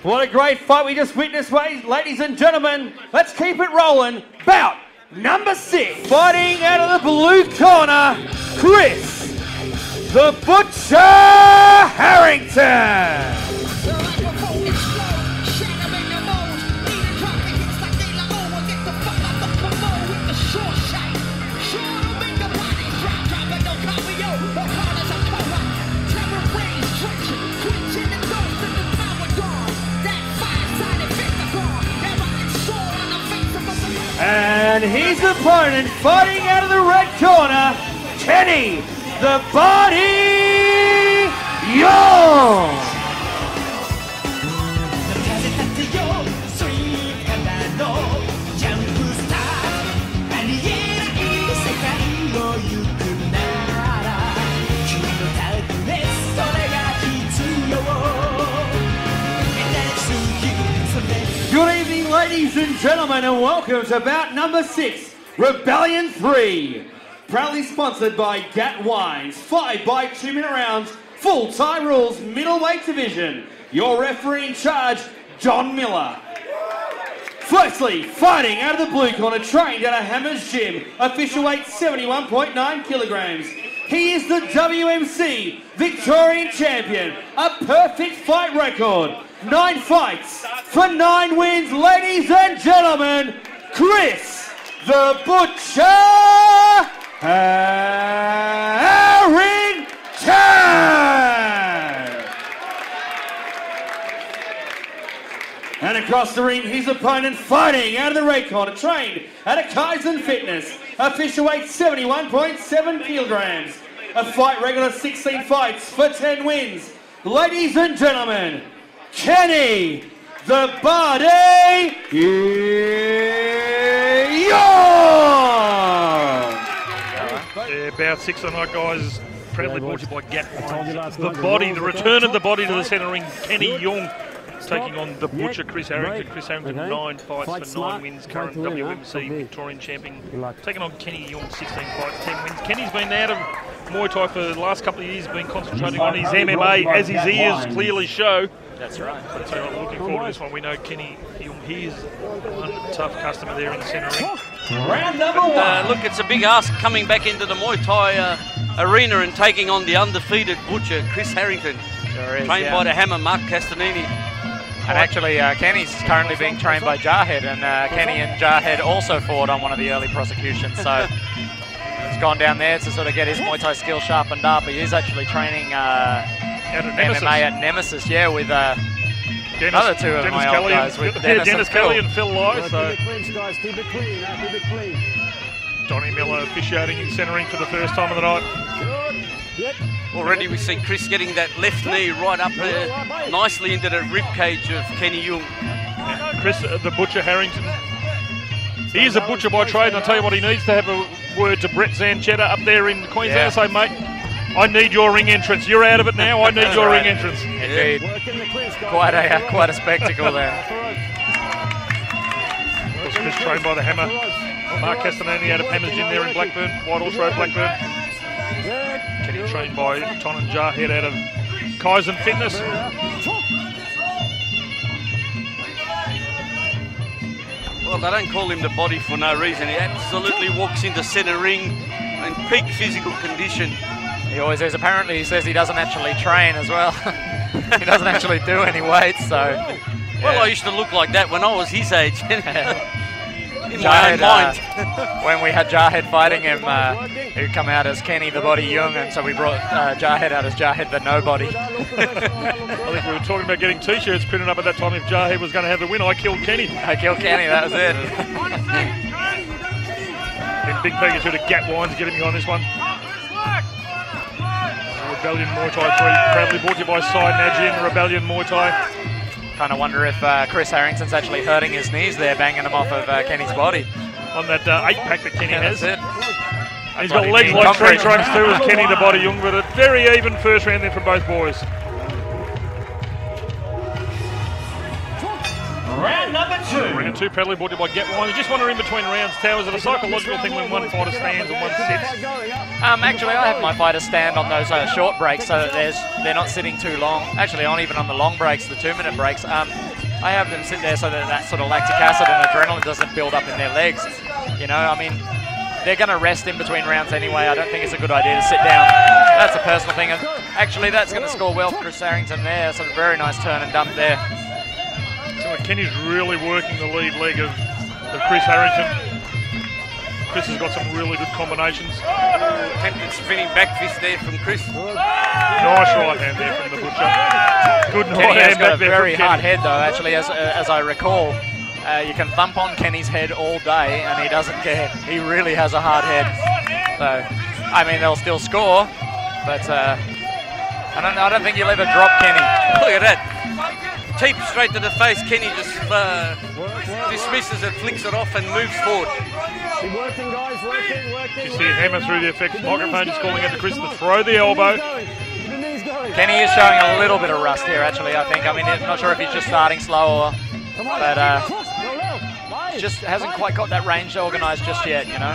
What a great fight we just witnessed, ladies and gentlemen. Let's keep it rolling. Bout number 6. Fighting out of the blue corner, Chris the Butcher Harrington. And his opponent fighting out of the red corner, Kenny the Body Young. Good evening, ladies and gentlemen, and welcome to bout number 6, Rebellion 3. Proudly sponsored by Gat Wines, 5 by 2 minute rounds, full Thai rules, middleweight division. Your referee in charge, John Miller. Firstly, fighting out of the blue corner, trained at a Hammers Gym, official weight 71.9 kilograms. He is the WMC Victorian Champion, a perfect fight record. 9 fights for 9 wins, ladies and gentlemen, Chris the Butcher Harrington! And across the ring, his opponent fighting out of the red corner, trained at a Kaizen Fitness, official weight 71.7 kilograms, a fight record of 16 fights for 10 wins. Ladies and gentlemen, Kenny the Body Young! Yeah, about 6 tonight, guys. Proudly brought to you by Gat Wines. The body, the return of the body to the centre ring, Kenny Young. Taking on the Butcher, Chris Harrington. Chris Harrington, 9 fights for 9 wins, current WMC Victorian Champion. Taking on Kenny Young, 16 fights, 10 wins. Kenny's been out of Muay Thai for the last couple of years, been concentrating on his MMA, as his ears clearly show. That's right. But looking forward to this one. We know Kenny Young, he is one tough customer there in the centre ring. Round number 1. Look, it's a big ask coming back into the Muay Thai arena and taking on the undefeated Butcher, Chris Harrington. Sure is, trained by the Hammer, Mark Castanini. And actually, Kenny's currently being trained by Jarhead, and Kenny and Jarhead also fought on one of the early prosecutions, so he's gone down there to sort of get his Muay Thai skill sharpened up. He is actually training MMA at Nemesis, yeah, with another 2 of my old guys, with Dennis Kelly and Phil Lai. So Keep it clean, guys, keep it clean, keep it clean. Johnny Miller officiating in centre ring for the first time of the night. Already we see Chris getting that left knee right up there, nicely into the rib cage of Kenny Young. Chris, the Butcher Harrington. He is a butcher by trade, and I'll tell you what, he needs to have a word to Brett Zanchetta up there in Queensland. Say, mate, I need your ring entrance. You're out of it now. I need your ring entrance. Indeed. Quite a spectacle there. Chris trained by the Hammer. Mark Castanini out of Hammers Gym there in Blackburn, White Horse Road, Blackburn. Kenny trained by Ton and Jarhead out of Kaizen Fitness. Well, they don't call him the body for no reason. He absolutely walks into centre ring in peak physical condition. He always is. Apparently he says he doesn't actually train as well. He doesn't actually do any weights, so... Well, I used to look like that when I was his age. In Jarhead, my own mind. When we had Jarhead fighting him, he'd come out as Kenny the Body Young, and so we brought Jarhead out as Jarhead the Nobody. I think we were talking about getting T-shirts printed up at that time if Jarhead was going to have the win. I killed Kenny. I killed Kenny, that was it. And big thank you to Gat Wines getting me on this one. Rebellion Muay Thai 3, proudly brought to you by Sai Najin, Rebellion Muay Thai. Kind of wonder if Chris Harrington's actually hurting his knees there, banging them off of Kenny's body. On that 8-pack that Kenny has. That's it. He's got legs like tree trunks too, as Kenny the Body Young, but a very even first round there for both boys. Round number 2. Round 2, proudly brought to you by Get Wine. Just wonder in between rounds, Tao, is it a psychological thing when one fighter stands and one sits? Actually, I have my fighters stand on those short breaks so that they're not sitting too long. Actually, even on the long breaks, the 2-minute breaks, I have them sit there so that sort of lactic acid and adrenaline doesn't build up in their legs. You know, I mean, they're going to rest in between rounds anyway. I don't think it's a good idea to sit down. That's a personal thing. And actually, that's going to score well for Chris Harrington there. Sort of very nice turn and dump there. So Kenny's really working the lead leg of Chris Harrington. Chris has got some really good combinations. Attempted spinning back fist there from Chris. Nice right hand there from the Butcher. Good Kenny right has hand got back a there very from hard Kenny. head though, actually, as I recall. You can thump on Kenny's head all day and he doesn't care. He really has a hard head. So, I mean, they'll still score, but I don't think you'll ever drop Kenny. Look at that. Teep straight to the face. Kenny just dismisses it, flicks it off and moves forward. Keep working, guys, working. You see a hammer through the effects microphone, just calling out to Chris to throw the elbow. Kenny is showing a little bit of rust here, actually, I think. I mean, I'm not sure if he's just starting slow or... But just hasn't quite got that range organised just yet, you know.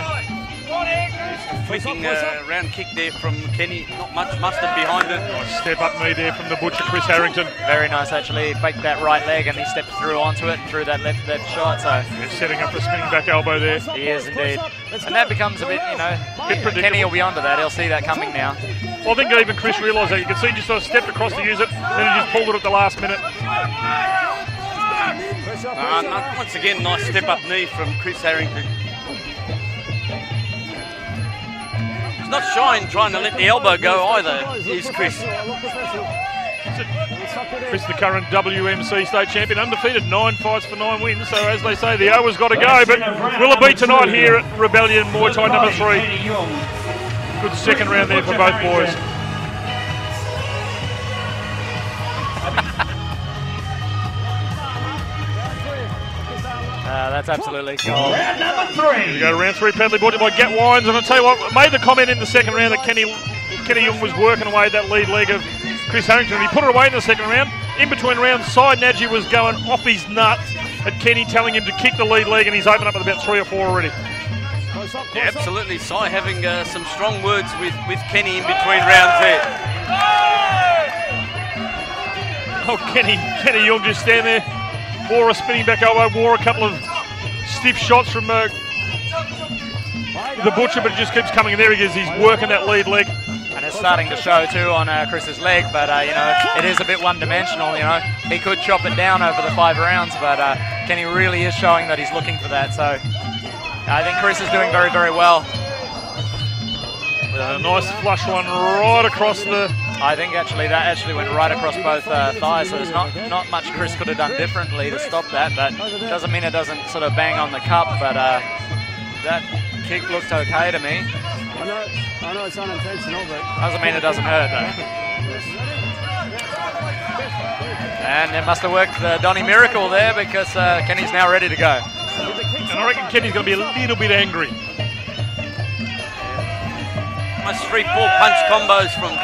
Flicking round kick there from Kenny. Not much mustard behind it. Nice step up knee there from the Butcher, Chris Harrington. Very nice, actually. Faked that right leg and he stepped through onto it, through that left shot. So He's setting up a spinning back elbow there. he is indeed. And that becomes a bit, you know, Kenny will be onto that. He'll see that coming now. Well, I think even Chris realised that. You can see he just sort of stepped across to use it, then he just pulled it at the last minute. Once again, nice step up knee from Chris Harrington. He's not shy in trying to let the elbow go either, is Chris. Chris, the current WMC state champion, undefeated, 9 fights for 9 wins. So as they say, the over's got to go. But will it be tonight here at Rebellion Muay Thai number 3? Good second round there for both boys. That's absolutely cool. Round number 3. Here we go, round 3, proudly brought to you by Get Wines. And I'll tell you what, I made the comment in the second round that Kenny Young was working away at that lead leg of Chris Harrington. He put it away in the second round. In between rounds, Cy Nadji was going off his nut at Kenny, telling him to kick the lead leg, and he's opened up with about 3 or 4 already. Yeah, absolutely. Cy having some strong words with Kenny in between rounds there. Oh, Kenny Young just stand there, wore a spinning back elbow, wore a couple of stiff shots from the Butcher, but it just keeps coming in. There he is, he's working that lead leg. And it's starting to show too on Chris's leg, but you know, it is a bit one-dimensional. You know, he could chop it down over the 5 rounds, but Kenny really is showing that he's looking for that. So I think Chris is doing very, very well. A nice flush one right across the... I think actually that actually went right across both thighs, so there's not much Chris could have done differently to stop that, but doesn't mean it doesn't sort of bang on the cup, but that kick looked okay to me. I know it's unintentional, but... Doesn't mean it doesn't hurt though. And it must have worked the Donny Miracle there, because Kenny's now ready to go. And I reckon Kenny's going to be a little bit angry. Nice 3-4 punch combos from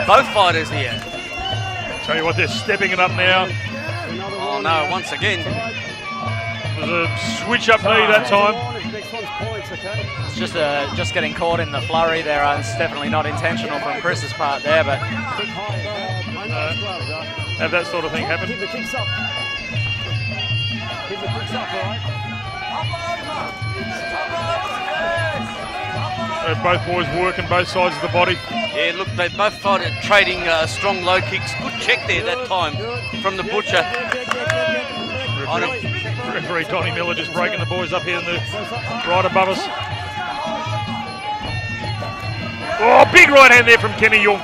both fighters here. Tell you what, they're stepping it up now. Oh no, once again. There's a switch up knee that time. It's just getting caught in the flurry there. It's definitely not intentional from Chris's part there, but Have that sort of thing happen. Keep the kicks up. Keep the kicks up, all right? Both boys working both sides of the body. Yeah, look, they both fighting, trading strong low kicks. Good check there that time from the Butcher. Referee Donnie Miller just breaking the boys up here in the right above us. Oh, big right hand there from Kenny Young.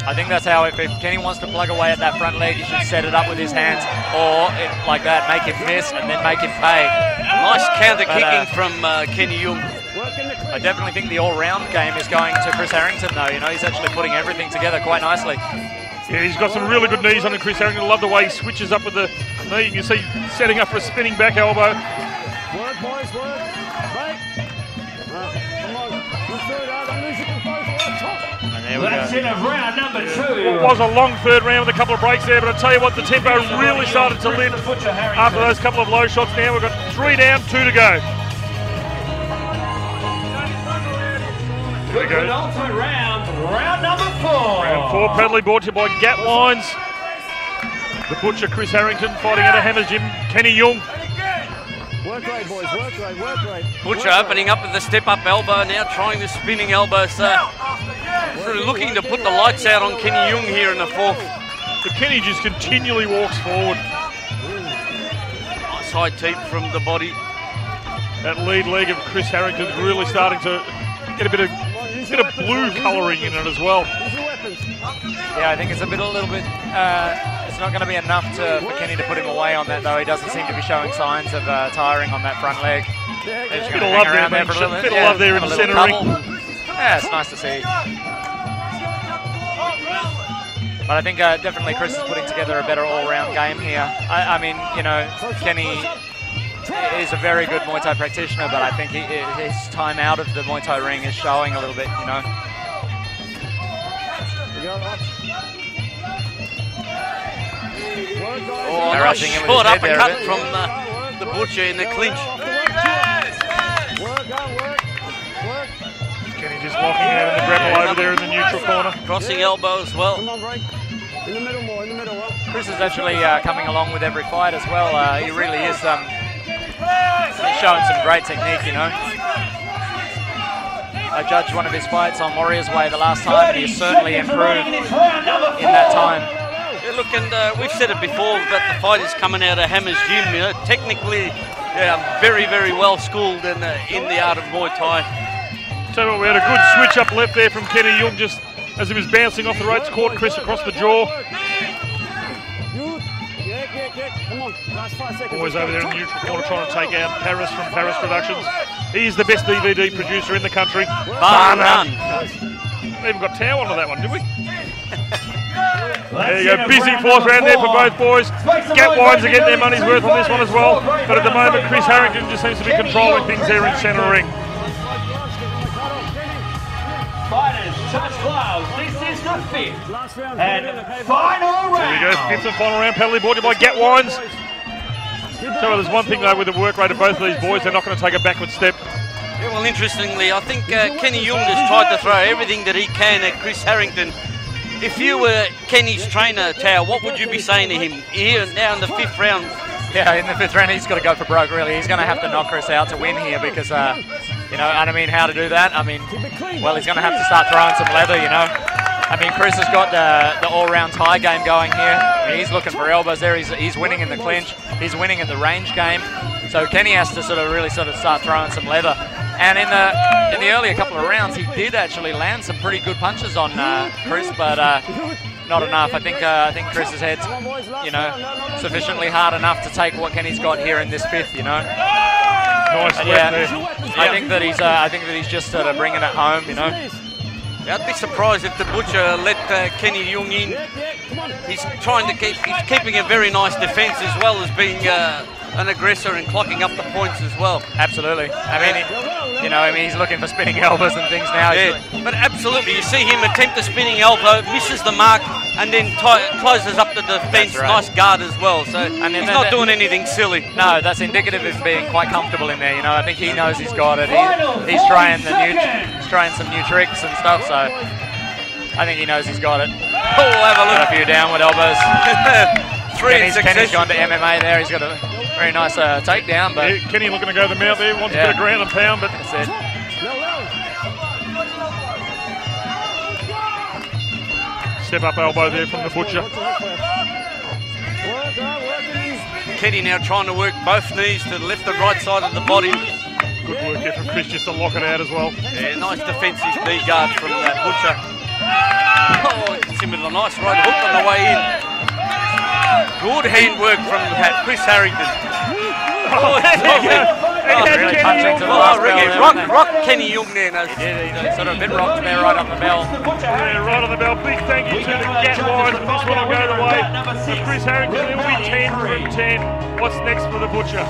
I think that's how, if Kenny wants to plug away at that front leg, he should set it up with his hands, or like that, make him miss and then make him pay. Nice counter kicking from Kenny Young. I definitely think the all-round game is going to Chris Harrington though. You know, he's actually putting everything together quite nicely. Yeah, he's got some really good knees on Chris Harrington. I love the way he switches up with the knee. You can see setting up for a spinning back elbow. Work, boys, work. Break. Come on. Let's do it. Don't lose your composure. Top. And There we That's go. in of round number 2. It was a long third round with a couple of breaks there, but I tell you what, the tempo really started to lift after those couple of low shots. Now we've got 3 down, 2 to go. Good penultimate round, round number 4. Round 4 proudly brought to you by Gat Wines. The Butcher, Chris Harrington, fighting out of Hammers Gym, Kenny Young. Work rate, boys, work rate, work rate. Butcher opening up with the step-up elbow, now trying the spinning elbow. So sort of looking to put the lights out on Kenny Young here in the 4th. But Kenny just continually walks forward. Nice high teep from the body. That lead leg of Chris Harrington's really starting to get a bit of blue colouring in it as well. Yeah, I think it's a little bit. It's not going to be enough for Kenny to put him away on that, though. He doesn't seem to be showing signs of tiring on that front leg. They're just Bit going of to love hang around there, there for a little bit. bit of love there in the centre ring. Yeah, it's nice to see. But I think definitely Chris is putting together a better all-round game here. I mean, you know, Kenny is a very good Muay Thai practitioner, but I think his time out of the Muay Thai ring is showing a little bit, you know. Oh, nice short uppercut from the Butcher in the clinch. Kenny just locking out in the grapple over there in the neutral corner. Crossing elbow as well. Come on, break. In the middle more, in the middle. Chris is actually coming along with every fight as well. He really is he's showing some great technique, you know. I judged one of his fights on Warriors Way the last time, and he's certainly improved in that time. Yeah, look, and we've said it before that the fight is coming out of Hammers Gym. You know, technically, very, very well schooled in the art of Muay Thai. So we had a good switch up left there from Kenny Young just as he was bouncing off the ropes, caught Chris across the jaw. Come on, last 5 seconds. Always over there in the neutral corner trying to take out Paris from Paris Productions. He's the best DVD producer in the country. Bar none. Even got Tao onto that one, did we? There you go, busy 4th round there for both boys. Gat Wines are getting their money's worth on this one as well. But at the moment, Chris Harrington just seems to be controlling things there in centre ring. Fighters, touch gloves. This is the 5th and final round. There we go, 5th and final round, penalty brought to you by Gat Wines. So there's one thing though with the work rate of both of these boys, they're not going to take a backward step. Yeah, well, interestingly, I think Kenny Young has tried to throw everything that he can at Chris Harrington. If you were Kenny's trainer, Tao, what would you be saying to him here now in the 5th round? Yeah, in the 5th round, he's got to go for broke, really. He's going to have to knock Chris out to win here because, you know, and I mean, how to do that? I mean, well, he's going to have to start throwing some leather, you know. I mean, Chris has got the all-round Thai game going here. I mean, he's looking for elbows there. He's winning in the clinch. He's winning in the range game. So Kenny has to really start throwing some leather. And in the earlier couple of rounds, he did actually land some pretty good punches on Chris, but not enough. I think Chris's head's, you know, sufficiently hard enough to take what Kenny's got here in this 5th, you know. Nice left there. I think that he's just sort of bringing it home, you know. Yeah, I'd be surprised if the Butcher let Kenny Young in. He's keeping a very nice defence as well as being an aggressor and clocking up the points as well. Absolutely. I mean, he's looking for spinning elbows and things now. Yeah, but absolutely, you see him attempt the spinning elbow, misses the mark, and then closes up the defence. Right. Nice guard as well. So he's not doing anything silly. No, that's indicative of being quite comfortable in there. You know, I think he knows he's got it. He's trying some new tricks and stuff. So I think he knows he's got it. Oh, have a look. Got a few downward elbows. Kenny's gone to MMA there. He's got a very nice takedown. But yeah, Kenny looking to go to the mount there. Wants a bit of ground and pound, but that's it. Step up elbow there from the Butcher. Kenny now trying to work both knees to the left and right side of the body. Good work there from Chris just to lock it out as well. Yeah, nice defensive knee guard from that Butcher. Oh, it's him with a nice right hook on the way in. Good handwork from Chris Harrington. Really punching to the last bell. Rock Kenny Young there. He did. He sort of a bit rocked there right on the bell. Yeah, right on the bell. Big thank you to the Gat Wines. This one will go the way of Chris Harrington. It will be 10 from 10. What's next for the Butcher?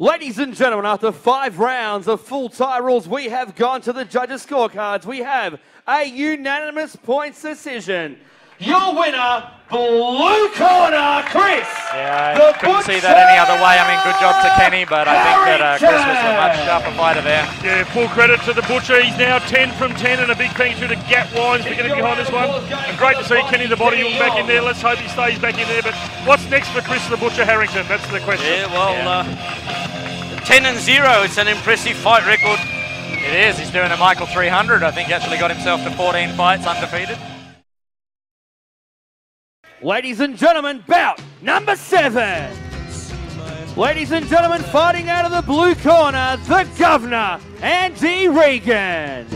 Ladies and gentlemen, after 5 rounds of full Thai rules, we have gone to the judges' scorecards. We have a unanimous points decision. Your winner, blue corner, Chris. Yeah, I couldn't see that any other way. I mean, good job to Kenny, but I think that Chris was a much sharper fighter there. Yeah, full credit to the Butcher. He's now 10 from 10, and a big thank you to Gat Wines for getting behind this one. And great to see Kenny the Body Young back in there. Let's hope he stays back in there. But what's next for Chris the Butcher Harrington? That's the question. Yeah, well, 10-0. It's an impressive fight record. It is. He's doing a Michael 300. I think he actually got himself to 14 fights undefeated. Ladies and gentlemen, bout number 7. Ladies and gentlemen, fighting out of the blue corner, the Governor, Andy Regan.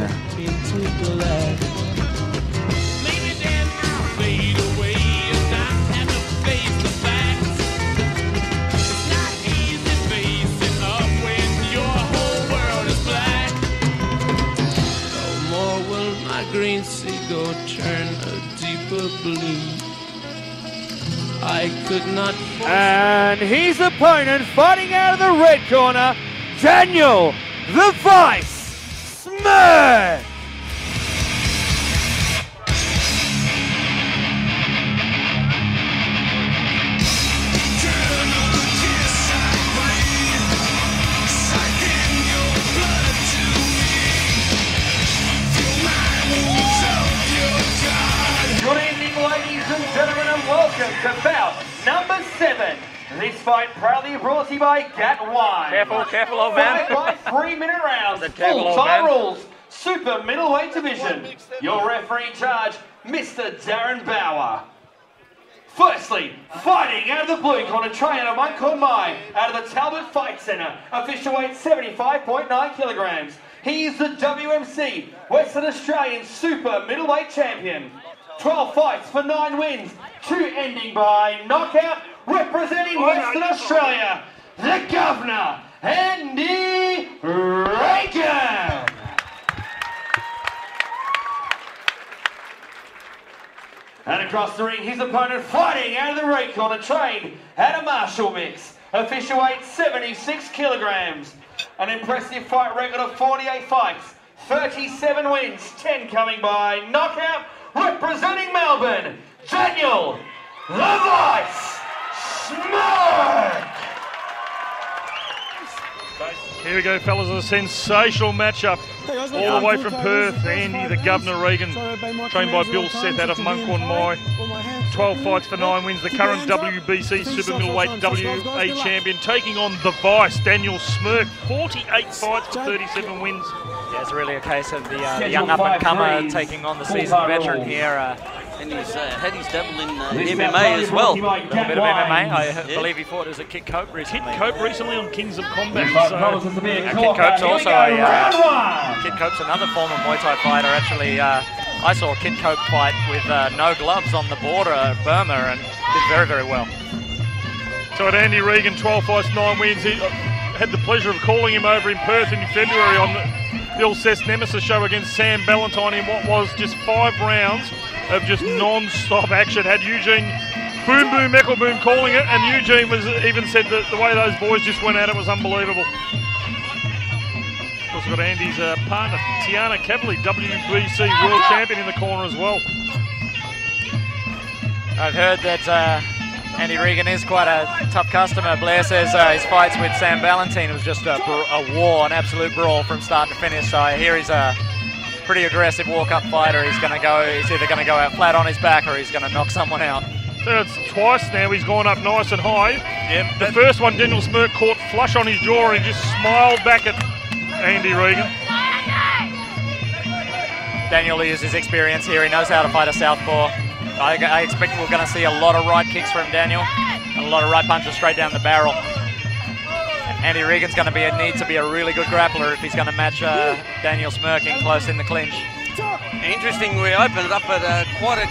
Green seagull turn a deeper blue. I could not. And his opponent fighting out of the red corner, Daniel the Vice Smirk. Welcome to bout number 7. This fight proudly brought to you by Gat Wine. Careful, old man. 5 by 3-minute rounds, careful, full old Thai man. rules, super middleweight division. Your referee in charge, Mr. Darren Bauer. Firstly, fighting out of the blue corner, trainer Mike called Mai out of the Talbot Fight Centre, official weight 75.9 kilograms. He is the WMC Western Australian super middleweight champion. 12 fights for 9 wins, 2 ending by knockout, representing Western Australia, the Governor, Andy Regan. And across the ring, his opponent fighting out of the red corner, trained at a martial mix, official weight 76 kilograms. An impressive fight record of 48 fights, 37 wins, 10 coming by knockout, representing Melbourne, Daniel the Vice Smirk. Here we go, fellas. A sensational matchup all the way from Perth. Andy, the Governor Regan, trained by Bill Seth out of Mungkorn Mai. 12 fights for 9 wins. The current WBC Super Middleweight WA champion, taking on the Vice, Daniel Smirk. 48 fights for 37 wins. Yeah, it's really a case of the young up-and-comer taking on the seasoned veteran here. And he's had his dabble in MMA as well. A little bit of MMA. I believe he fought as a Kit Cope recently. Kit Cope recently on Kings of Combat. Kit Cope's also Kit Cope's another former Muay Thai fighter. Actually, I saw Kit Cope fight with no gloves on the border of Burma and did very, very well. So at Andy Regan, 12 fights, 9 wins. He had the pleasure of calling him over in Perth in February on the Bill Seth's Nemesis show against Sam Ballantyne in what was just 5 rounds of just non-stop action. Had Eugene Boom Boom Meckelboom calling it, and Eugene was even said that the way those boys just went at it was unbelievable. Also got Andy's partner, Tiana Cavalier, WBC World Champion in the corner as well. I've heard that Andy Regan is quite a tough customer. Blair says his fights with Sam Ballantyne was just a war, an absolute brawl from start to finish. So I hear he's a pretty aggressive walk-up fighter. He's either going to go out flat on his back or he's going to knock someone out. So it's twice now he's gone up nice and high. Yep. The first one, Daniel Smirk caught flush on his jaw and he just smiled back at Andy Regan. Daniel uses his experience here. He knows how to fight a southpaw. I expect we're going to see a lot of right kicks from Daniel and a lot of right punches straight down the barrel. Andy Regan's going to need to be a really good grappler if he's going to match Daniel Smirk in close in the clinch. Interesting, we opened it up at quite a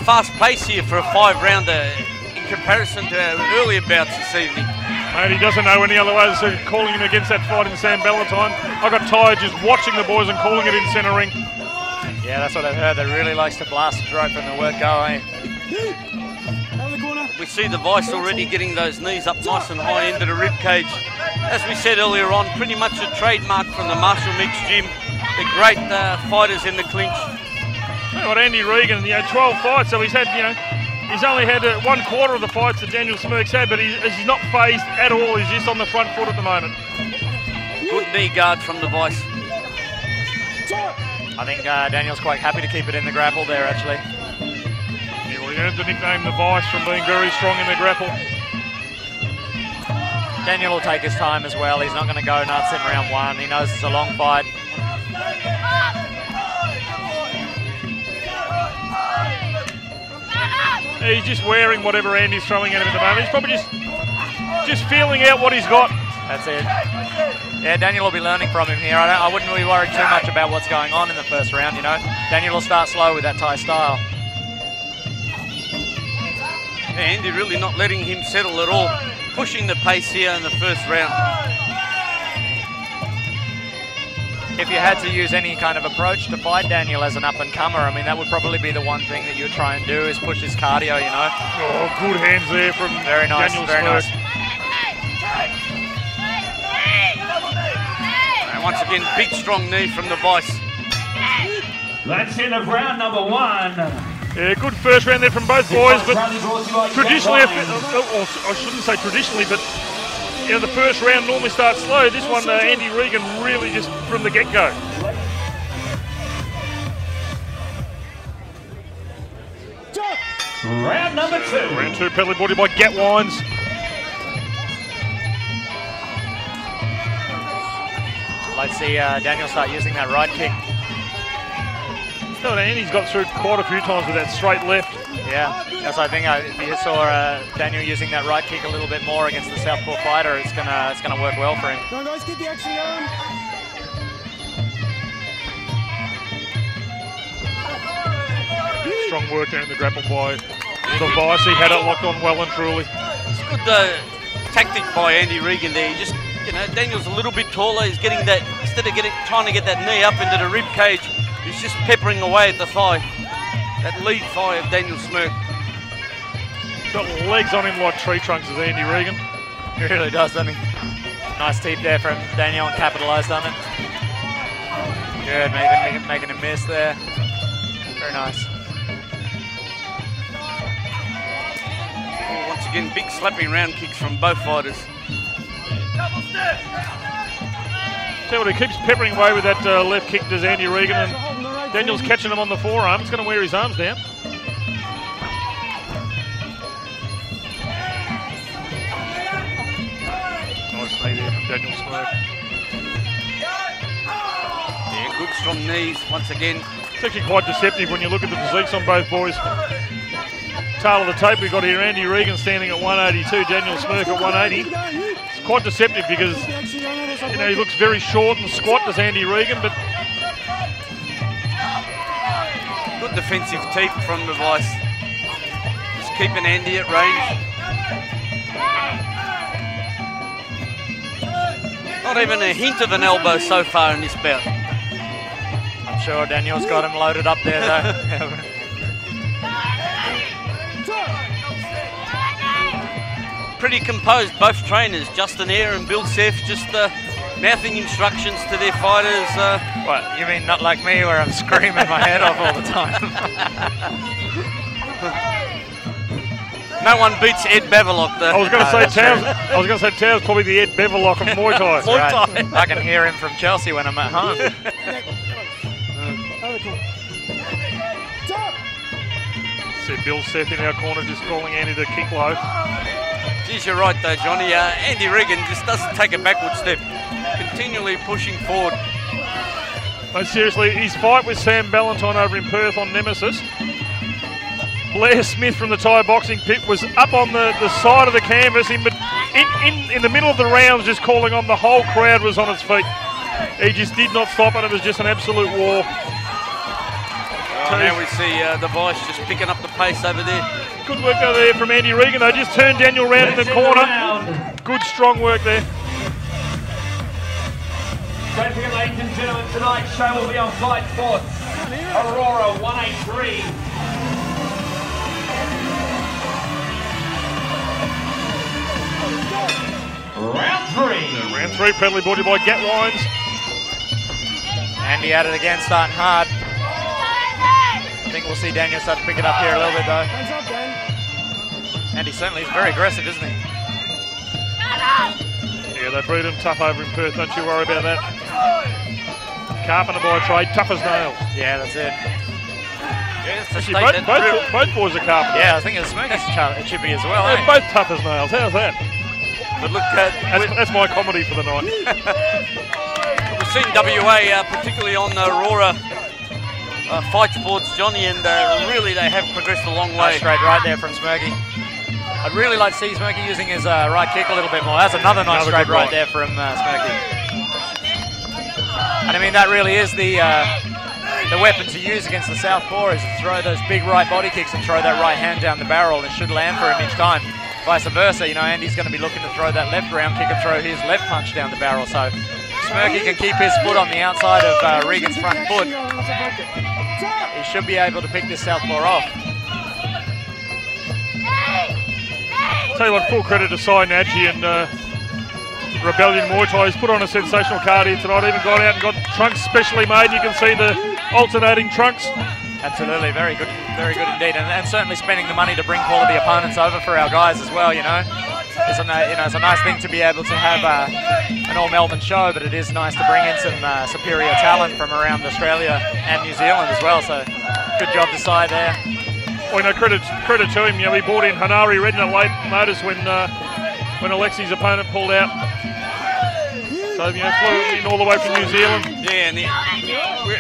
fast pace here for a 5-rounder in comparison to our earlier bouts this evening. Mate, he doesn't know any other way, so calling him against that fight in Sam Ballantyne. I got tired just watching the boys and calling it in centre ring. Yeah, that's what I've heard. They really likes to blast the throat from the word go, eh? We see the Vice already getting those knees up nice and high into the rib cage. as we said earlier on, pretty much a trademark from the Marshall Mix gym. They're great fighters in the clinch. Got Andy Regan, 12 fights, so he's had, he's only had 1/4 of the fights that Daniel Smirk's had, but he's not phased at all. He's just on the front foot at the moment. Good knee guard from the Vice. I think Daniel's quite happy to keep it in the grapple there, actually. Yeah, well, he earned the nickname the Vice from being very strong in the grapple. Daniel will take his time as well. He's not going to go nuts in round 1. He knows it's a long fight. He's just wearing whatever Andy's throwing at him at the moment. He's probably just feeling out what he's got. That's it. Yeah, Daniel will be learning from him here. I wouldn't really worry too much about what's going on in the first round, Daniel will start slow with that Thai style. Andy really not letting him settle at all. Pushing the pace here in the first round. If you had to use any kind of approach to fight Daniel as an up-and-comer, I mean, that would probably be the one thing that you would try and do is push his cardio, Oh, good hands there from very nice, Daniel very Smirk. nice. And once again, big strong knee from the Vice. That's end of round number 1. Yeah, good first round there from both boys, but traditionally, or I shouldn't say traditionally, but the first round normally starts slow. This one, Andy Regan really just from the get-go. Round number 2. Round 2, penalty body by Gat Wines. Let's see Daniel start using that right kick. Andy's got through quite a few times with that straight left. Yeah, yes, I think if you saw Daniel using that right kick a little bit more against the southpaw fighter, it's gonna work well for him. Come on, guys, get the action going. Strong work there in the grapple by the Vice. He had it locked on well and truly. It's good tactic by Andy Regan there. He just, Daniel's a little bit taller. He's getting that, instead of trying to get that knee up into the rib cage, he's just peppering away at the thigh. That lead thigh of Daniel Smirk. Got legs on him like tree trunks as Andy Regan. He really does, doesn't he? Nice teep there from Daniel and capitalised on it. Good, making a miss there. Very nice. Once again, big slapping round kicks from both fighters. Tell you what, he keeps peppering away with that left kick, does Andy Regan, and Daniel's catching him on the forearm. He's going to wear his arms down. Nice knee there from Daniel Smirk. Yeah, good strong knees once again. It's actually quite deceptive when you look at the physiques on both boys. Tail of the tape, we've got here Andy Regan standing at 182, Daniel Smirk at 180. It's quite deceptive because, he looks very short and squat as Andy Regan, but good defensive teep from the Vice. Just keeping Andy at range. Not even a hint of an elbow so far in this bout. I'm sure Daniel's got him loaded up there though. Pretty composed, both trainers, Justin Eyre and Bill Seff, just mouthing instructions to their fighters. What, you mean not like me where I'm screaming my head off all the time? No one beats Ed Beverlock though. I was going to say Tow's probably the Ed Beverlock of Muay Thai. Muay Thai. Right. I can hear him from Chelsea when I'm at home. See Bill Seff in our corner just calling Andy to kick low. Geez, you're right though, Johnny. Andy Regan just doesn't take a backward step. Continually pushing forward. No, seriously, his fight with Sam Ballantyne over in Perth on Nemesis, Blair Smith from the Thai boxing pit was up on the side of the canvas, in the middle of the rounds, just calling on. The whole crowd was on its feet. He just did not stop, and it was just an absolute war. Now we see the Vice just picking up the pace over there. Good work over there from Andy Regan. They just turned Daniel round in the corner. Good strong work there. Don't forget, ladies and gentlemen, tonight's show will be on Fight Sports. Aurora 183. Round 3. 3, proudly brought to you by Gat Wines. Andy at it again, starting hard. I think we'll see Daniel start to pick it up here a little bit though. Hands up, Dan. Andy certainly is very aggressive, isn't he? Yeah, they breed him tough over in Perth, don't you worry about that. Carpenter by trade, tough as nails. Yeah, that's it. Actually, both boys are carpenters. Yeah, I think it's Smoky's chippy as well. They're both tough as nails, how's that? But look at... That's my comedy for the night. We've seen WA, particularly on the Aurora fight sports, Johnny, and really they have progressed a long way. Nice straight right there from Smirky. I'd really like to see Smirky using his right kick a little bit more. That's another nice straight right there from Smirky. And I mean, that really is the weapon to use against the southpaw, is to throw those big right body kicks and throw that right hand down the barrel, and it should land for him each time. Vice versa, you know, Andy's going to be looking to throw that left round kick and throw his left punch down the barrel. So Smirky can keep his foot on the outside of Regan's front foot. He should be able to pick this southpaw off. Tell you what, full credit to Cy Nadji and Rebellion Muay Thai. He's put on a sensational card here tonight. Even got out and got trunks specially made. You can see the alternating trunks. Absolutely, very good indeed, and certainly spending the money to bring quality opponents over for our guys as well. You know, it's a nice thing to be able to have an all-Melbourne show, but it is nice to bring in some superior talent from around Australia and New Zealand as well. So, good job to Cy there. Well, you know, credit to him. You know, he brought in Hanari Redden at late notice when Alexi's opponent pulled out. So, you know, flew in all the way from New Zealand. Yeah, and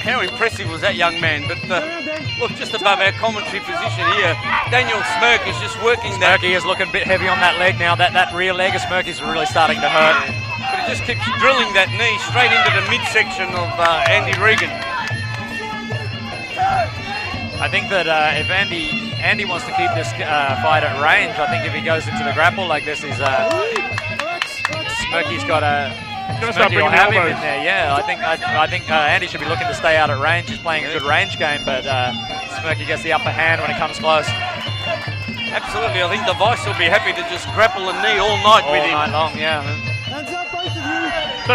how impressive was that young man? But look, just above our commentary position here, Daniel Smirk is just working that. Smirky is looking a bit heavy on that leg now. That rear leg of Smirky's really starting to hurt. But he just keeps drilling that knee straight into the midsection of Andy Regan. I think that if Andy wants to keep this fight at range, I think if he goes into the grapple like this, Smirky's got a... Smirky will have him in there. Yeah, I think Andy should be looking to stay out at range. He's playing a good range game, but Smirky gets the upper hand when it comes close. Absolutely, I think the Vice will be happy to just grapple the knee all night with him. All night long, yeah. Hands up, both of you. So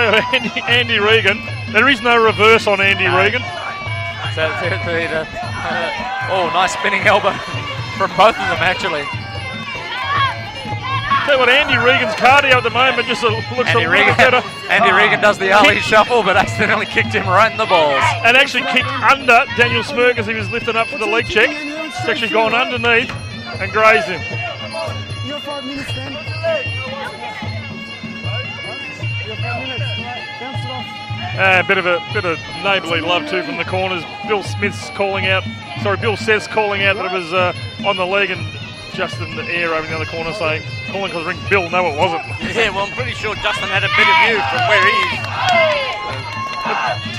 Andy Regan, there is no reverse on Andy Regan. So, oh, nice spinning elbow from both of them actually. Tell you what, Andy Regan's cardio at the moment just looks a little better. Andy Regan does the Ali shuffle, but accidentally kicked him right in the balls. And actually kicked under Daniel Smirk as he was lifting up for the leg check. It's actually gone underneath and grazed him. You have 5 minutes then. You have 5 minutes. Bounce it off. Bit of neighbourly love too from the corners. Bill Seth's calling out that it was on the leg and Justin the air over in the other corner saying, calling for the ring. Bill, no, it wasn't. Yeah, well, I'm pretty sure Justin had a better view from where he is.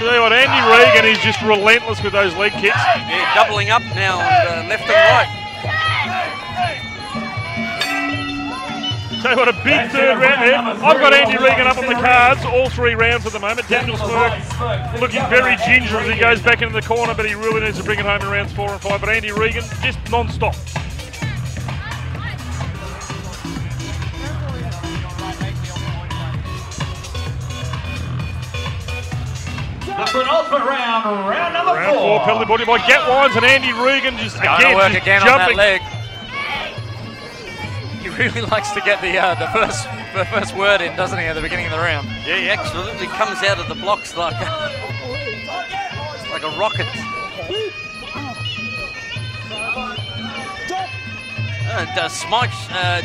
Tell you what, Andy Regan is just relentless with those leg kicks. Yeah, doubling up now on left and right. Tell you what, a big third round there. I've got Andy Regan up on the cards, all 3 rounds at the moment. Daniel Smirk looking very ginger as he goes back into the corner, but he really needs to bring it home in rounds 4 and 5. But Andy Regan, just non-stop. The penultimate round number 4. Round 4, penalty body by Gat Wines, and Andy Regan just Again on that jumping. leg. He really likes to get the first word in, doesn't he, at the beginning of the round? Yeah, he absolutely comes out of the blocks like a rocket.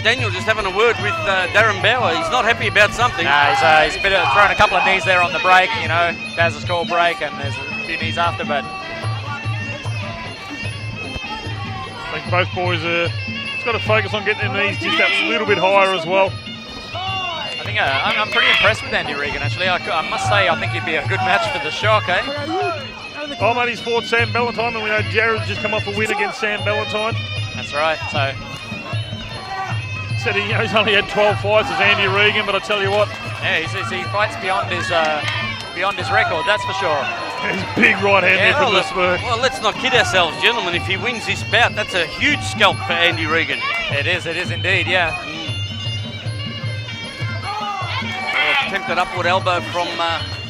Daniel just having a word with Darren Bauer. He's not happy about something. Nah, he's thrown a couple of knees there on the break, you know. There's a score break and there's a few knees after, but... I think both boys just got to focus on getting their knees just that little bit higher as well. I think I'm pretty impressed with Andy Regan, actually. I must say, I think he'd be a good match for the Shock, eh? Oh, mate, he's fought Sam Ballantyne, and we know Jared's just come off a win against Sam Ballantyne. That's right, so... Said he's only had 12 fights as Andy Regan, but I tell you what... Yeah, he fights beyond his record, that's for sure. He's big right hand there from the Smirk. Well, let's not kid ourselves, gentlemen. If he wins this bout, that's a huge scalp for Andy Regan. It is indeed, yeah. attempted upward elbow from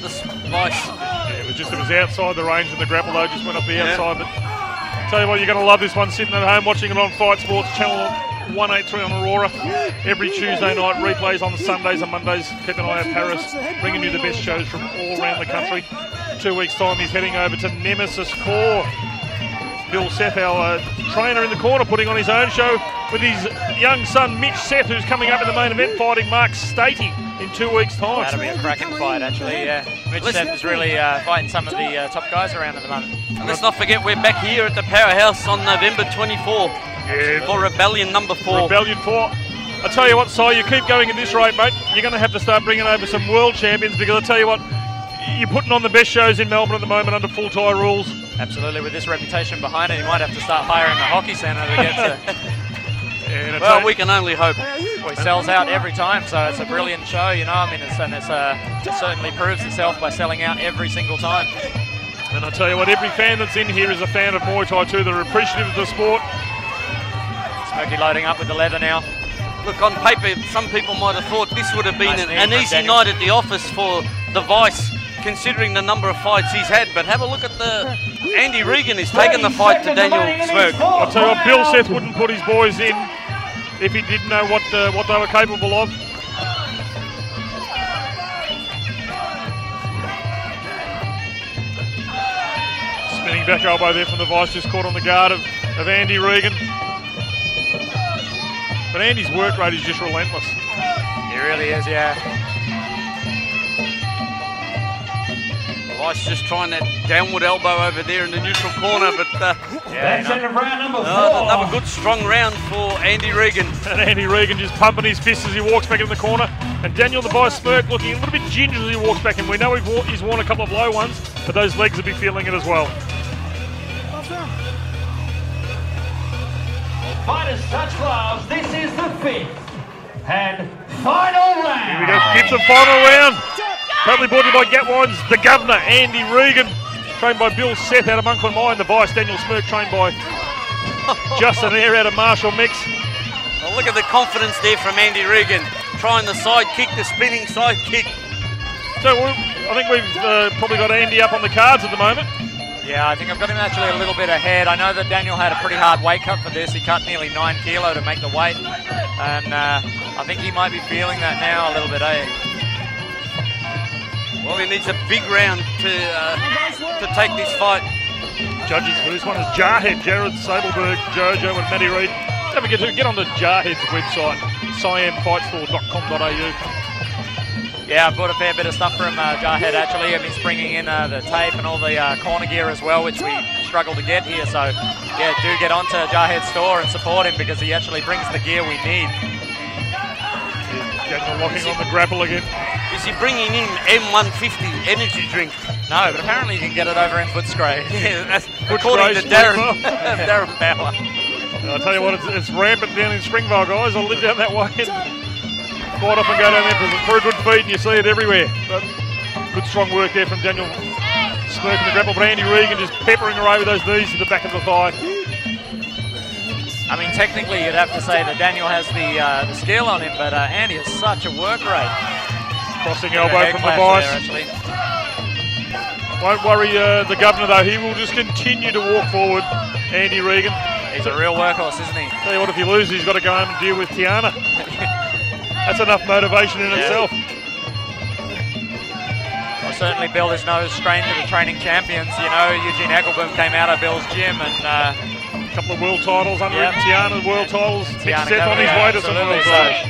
this Vice. Yeah, it was outside the range, and the grapple though just went up the outside. But tell you what, you're going to love this one sitting at home watching it on Fight Sports Channel 183 on Aurora. Every Tuesday night, replays on Sundays and Mondays. Keep an eye out Paris, bringing you the best shows from all around the country. 2 weeks' time, he's heading over to Nemesis Core. Bill Seth, our trainer in the corner, putting on his own show with his young son Mitch Seth, who's coming up in the main event, fighting Mark Statey in 2 weeks' time. That'll be a cracking fight, actually, yeah. Mitch Seth is really fighting some of the top guys around at the moment. And let's not forget, we're back here at the Powerhouse on November 24 for Rebellion number 4. Rebellion 4. I tell you what, Si, you keep going at this rate, mate. You're going to have to start bringing over some world champions, because I tell you what, you're putting on the best shows in Melbourne at the moment under full Thai rules. Absolutely, with this reputation behind it, you might have to start hiring the hockey centre to get to. Well, we can only hope. Well, he sells out every time, so it's a brilliant show, you know. I mean, it certainly proves itself by selling out every single time. And I tell you what, every fan that's in here is a fan of Muay Thai too. They're appreciative of the sport. Smokey loading up with the leather now. Look, on paper, some people might have thought this would have been an easy night at the office for the Vice, considering the number of fights he's had. But have a look at the Andy Regan is taking the fight to Daniel Smirk. I'll tell you what, Bill Seth wouldn't put his boys in if he didn't know what they were capable of. Spinning back elbow there from the Vice, just caught on the guard of Andy Regan. But Andy's work rate is just relentless. He really is, yeah. Vice just trying that downward elbow over there in the neutral corner, but That's end of round number 4. another good strong round for Andy Regan. And Andy Regan just pumping his fists as he walks back in the corner. And Daniel the Vice Smirk looking a little bit gingered as he walks back in. We know he's worn a couple of low ones, but those legs will be feeling it as well. Fighters touch gloves. This is the 5th and final round. Here we go. Gives the final round. Proudly brought to you by Gatwines, the Governor, Andy Regan. Trained by Bill Seth out of Monkland Mine. The Vice, Daniel Smirk, trained by Justin Air out of Marshall Mix. Well, look at the confidence there from Andy Regan. Trying the side kick, the spinning side kick. So I think we've probably got Andy up on the cards at the moment. Yeah, I think I've got him actually a little bit ahead. I know that Daniel had a pretty hard weight cut for this. He cut nearly 9 kilo to make the weight. And I think he might be feeling that now a little bit, eh? Well, he needs a big round to take this fight. Judges for this one is Jarhead, Jared Sableberg, Jojo and Matty Reid. Don't forget to get on to Jarhead's website, siamfightstore.com.au. Yeah, I've bought a fair bit of stuff from Jarhead actually. I've been bringing in the tape and all the corner gear as well, which we struggle to get here. So, yeah, do get onto Jarhead's store and support him because he actually brings the gear we need. Daniel locking on the grapple again. Is he bringing in M150 energy drink? No, but apparently you can get it over in Footscray. Yeah, that's according to Darren, Darren Bauer. I'll tell you what, it's rampant down in Springvale, guys. I live down that way and quite often go down there for a good feed and you see it everywhere. But good strong work there from Daniel Smirk in the grapple, but Andy Regan just peppering away with those knees to the back of the thigh. I mean, technically you'd have to say that Daniel has the skill on him, but Andy has such a work rate. Crossing elbow from the Vice. Won't worry the Governor though, he will just continue to walk forward, Andy Regan. He's a real workhorse, isn't he? Tell you what, if he loses, he's got to go home and deal with Tiana. That's enough motivation in itself. Well, certainly Bill is no stranger to training champions. You know, Eugene Eckelboom came out of Bill's gym and a couple of world titles under him. Tiana world titles. Tiana Seth on his way to some world titles.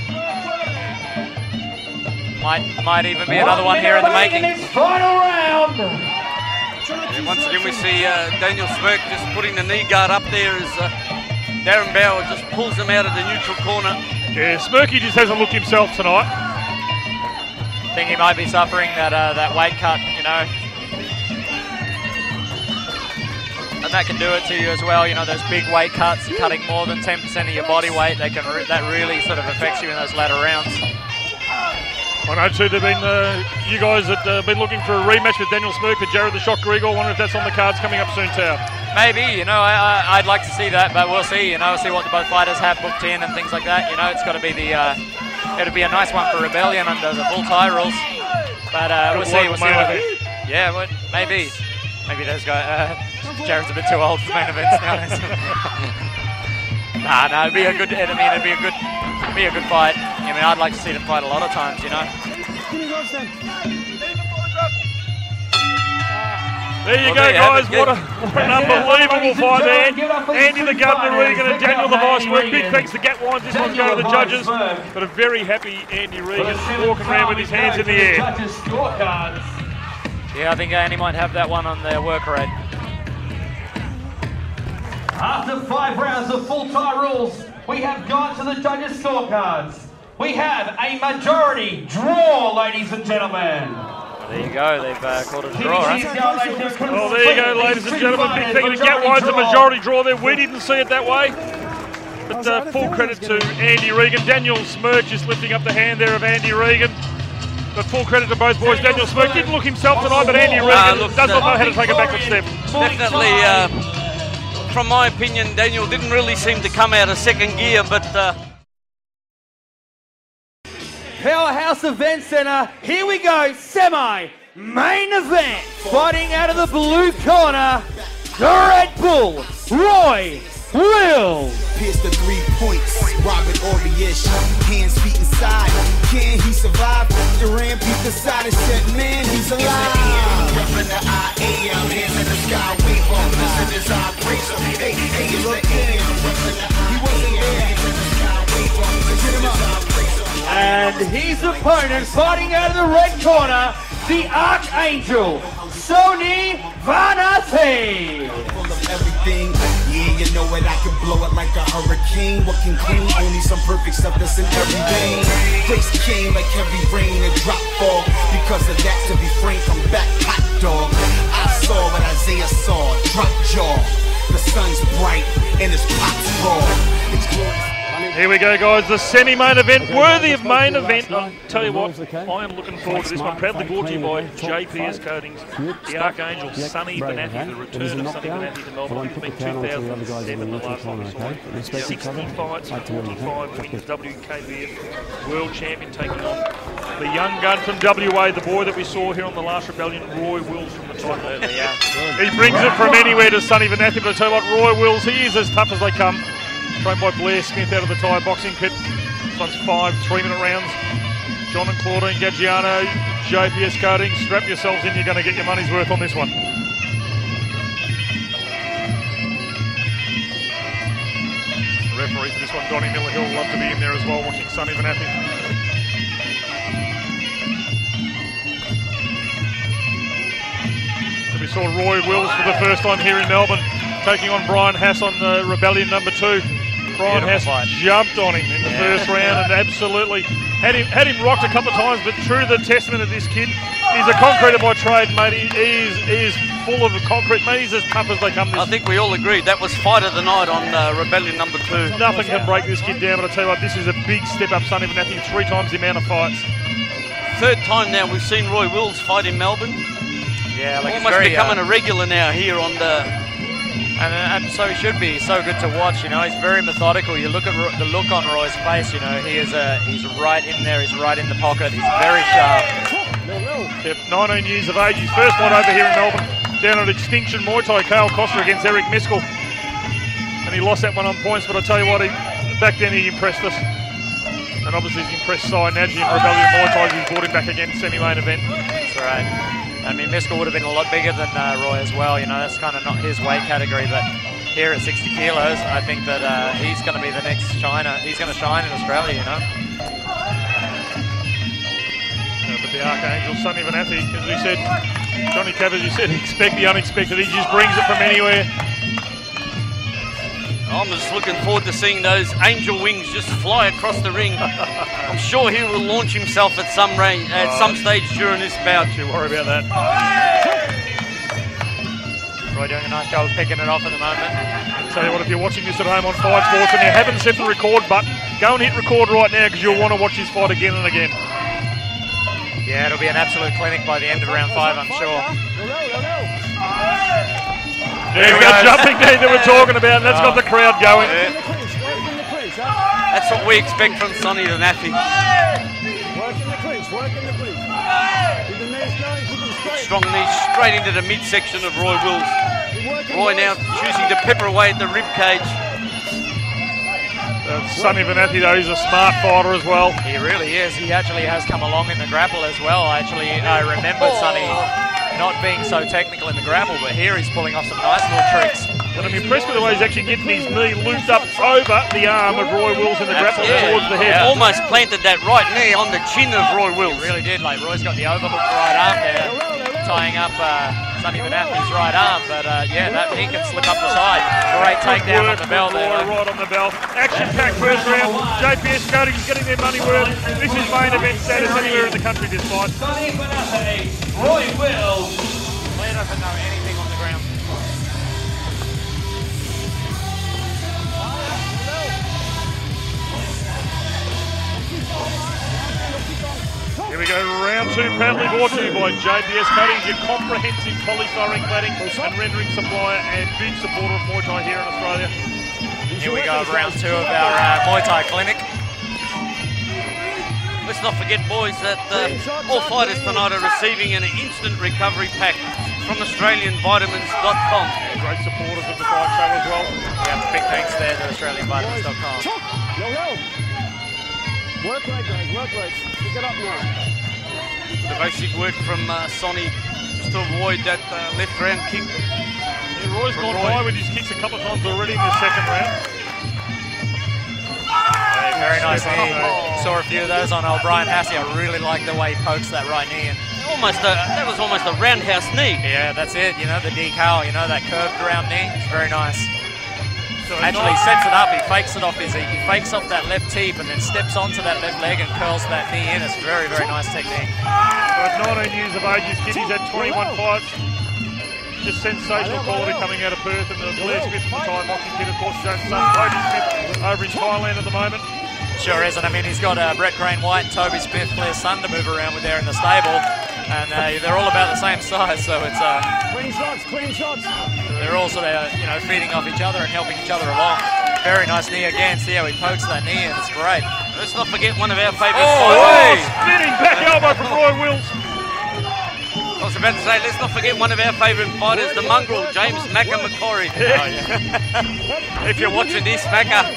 Might even be another one here in the making. Final round. And once again we see Daniel Smirk just putting the knee guard up there as Darren Bauer just pulls him out of the neutral corner. Yeah, Smirky just hasn't looked himself tonight. I think he might be suffering that weight cut, you know. And that can do it to you as well, you know, those big weight cuts, cutting more than 10% of your body weight, that really sort of affects you in those latter rounds. I know too, there've been you guys that been looking for a rematch with Daniel Smirk for Jared the Shock Grigor. I wonder if that's on the cards coming up soon, Tao. Maybe, you know, I'd like to see that, but we'll see, you know, see what both fighters have booked in and things like that. You know, it's got to be it'll be a nice one for Rebellion under the full Thai rules. But we'll see. We'll see. Yeah, well, maybe. Maybe those guys. Jared's a bit too old for main events nowadays. Nah, it'd be a good. I mean, it'd be a good fight. I mean, I'd like to see them fight a lot of times, you know. There you go, guys. What an unbelievable fight there. Andy the Governor Regan and Daniel the Vice Work. Big thanks to Gat Wines. This one's going to the judges. But a very happy Andy Regan walking around with his hands in the air. Yeah, I think Andy might have that one on their work rate. After 5 rounds of full tie rules, we have gone to the judges' scorecards. We have a majority draw, ladies and gentlemen. There you go, they've called it a draw, huh? Well, there you go, ladies and gentlemen. Big thank you to Gat Wine's a majority draw there. We didn't see it that way. But full credit to Andy Regan. Daniel Smirk just lifting up the hand there of Andy Regan. But full credit to both boys. Daniel Smirk didn't look himself tonight, but Andy Regan does not know how to take a backward step. Definitely, from my opinion, Daniel didn't really seem to come out of second gear, but... Powerhouse Event Center, here we go, semi-main event. Fighting out of the blue corner, the Red Bull, Roy Wills. Pierce the 3 points, Robert Oriish, hands, feet inside. Can he survive? Duran peeped the side and said, man, he's alive. Reppin' the I-A-M, hands in the sky, wave on, listen as I praise him. Hey, it's the AM, reppin' the I-A-M, hands in the sky, wave on, listen as I praise him. And his opponent fighting out of the red corner, the Archangel, Sony Vanassi. Full of everything, yeah, you know it, I can blow it like a hurricane. What can clean? Only some perfect stuff that's in every vein. Grace came like heavy rain and drop fall. Because of that, to be frank, I'm back hot dog. I saw what Isaiah saw, drop jaw. The sun's bright and his pop's raw. It's glorious. Here we go, guys. The semi-main event, worthy of main event. I'll tell you what, I am looking forward to this one. Proudly brought to you by JPS Coatings, the Archangel, Sonny Vanatti, the return of Sonny Vanatti to Melbourne. It's been 2007 the last time he fought. 60 fights, 45 wins, WKBF World Champion taking on the young gun from WA, the boy that we saw here on the last Rebellion, Roy Wills from the top. He brings it from anywhere to Sonny Vanatti, but I tell you what, Roy Wills, he is as tough as they come. Trained by Blair Smith out of the Thai boxing pit. This one's 5 3-minute rounds. John and Claudine Gaggiano, JPS Coatings, strap yourselves in, you're going to get your money's worth on this one. The referee for this one, Donnie Miller Hill, will love to be in there as well, watching Sonny Vanatti. So we saw Roy Wills for the first time here in Melbourne, taking on Brian Haas on Rebellion number 2. Brian Haas jumped on him in the first round and absolutely had him rocked a couple of times, but true to the testament of this kid, he's a concreter by trade, mate. He is full of concrete, mate. He's as tough as they come. I think we all agreed that was fight of the night on Rebellion number 2. Nothing can break this kid down, but I tell you what, this is a big step up, Sonny Vanatti, 3 times the amount of fights. 3rd time now we've seen Roy Wills fight in Melbourne. Yeah, like almost becoming a regular now here on the... And so he should be. So good to watch. You know, he's very methodical. You look at the look on Roy's face. You know, he's right in there. He's right in the pocket. He's very sharp. Yep, 19 years of age. His first one over here in Melbourne, down at Extinction Muay Thai, Kale Costa against Eric Miskell, and he lost that one on points. But I tell you what, back then he impressed us, and obviously he's impressed Cy Nadji in Rebellion Muay Thai. He's brought him back again, semi-main event. That's right. I mean, Miskell would have been a lot bigger than Roy as well. You know, that's kind of not his weight category, but here at 60 kilos, I think that he's going to be the next China. He's going to shine in Australia, you know. But the Archangel, Sonny Vanatti, as we said, Johnny Cav, as you said, expect the unexpected. He just brings it from anywhere. I'm just looking forward to seeing those angel wings just fly across the ring. I'm sure he will launch himself at some stage during this bout. Don't you worry about that. Roy doing a nice job of picking it off at the moment. I'll tell you what, if you're watching this at home on Fight Sports and you haven't set the record button, go and hit record right now because you'll want to watch this fight again and again. Yeah, it'll be an absolute clinic by the end of round 5, I'm sure. There's that jumping knee that we're talking about, and that's got the crowd going. Yeah. That's what we expect from Sonny Vanatti. Work in the clinch, work in the clinch. strong knee straight into the midsection of Roy Wills. Roy now choosing to pepper away at the rib cage. Sonny Venati, though, he's a smart fighter as well. He really is. He actually has come along in the grapple as well. I remembered Sonny not being so technical in the grapple, but here he's pulling off some nice little tricks. And I'm impressed with the way he's actually getting his knee looped up over the arm of Roy Wills in the grapple towards the head. Almost planted that right knee on the chin of Roy Wills. He really did. Like, Roy's got the overhook right arm there, tying up Sonny Venati's right arm, but yeah, that knee can slip up the side. Great takedown on the bell there. Right on the bell. Action-packed first round. JPS Coatings getting their money worth. This is main event status anywhere in the country this fight. Sonny Venati, Roy Wills. Lee doesn't know anything on the ground. Here we go, round 2, proudly brought to you by JPS Coatings, your comprehensive polystyrene cladding and rendering supplier and big supporter of Muay Thai here in Australia. Here we go, round 2 of our Muay Thai clinic. Let's not forget, boys, that all fighters tonight are receiving an instant recovery pack from AustralianVitamins.com. Great supporters of the fight show as well. Yeah, big thanks there to AustralianVitamins.com. Work rate, guys, work rate. Pick it up now. The basic work from Sonny just to avoid that left round kick. Yeah, Roy's gone high with his kicks a couple of times already in the second round. Hey, very nice knee. Saw a few of those on old Brian Hassey. I really like the way he pokes that right knee in. That was almost a roundhouse knee. Yeah, that's it. You know, the decal, you know, that curved round knee. It's very nice. Actually sets it up, he fakes it off he fakes off that left teep and then steps onto that left leg and curls that knee in. It's very, very nice technique. So at 19 years of age, this kid, he's had 21 fights. Just sensational quality coming out of Perth, and the Blair Smith, the Thai boxing kid, of course, his own son, Toby Smith, over in Thailand at the moment. Sure is, and I mean, he's got Brett Crane White and Toby Smith, Blair's son, to move around with there in the stable. And they're all about the same size, so it's Clean shots. They're all sort of feeding off each other and helping each other along. Very nice knee again. See how he pokes that knee in. It's great. Let's not forget one of our favourite fighters. Spinning back elbow from Roy Wills. I was about to say, let's not forget one of our favourite fighters, the mongrel, James Macca Macquarie. Yeah. Oh, yeah. If you're watching this, Macca.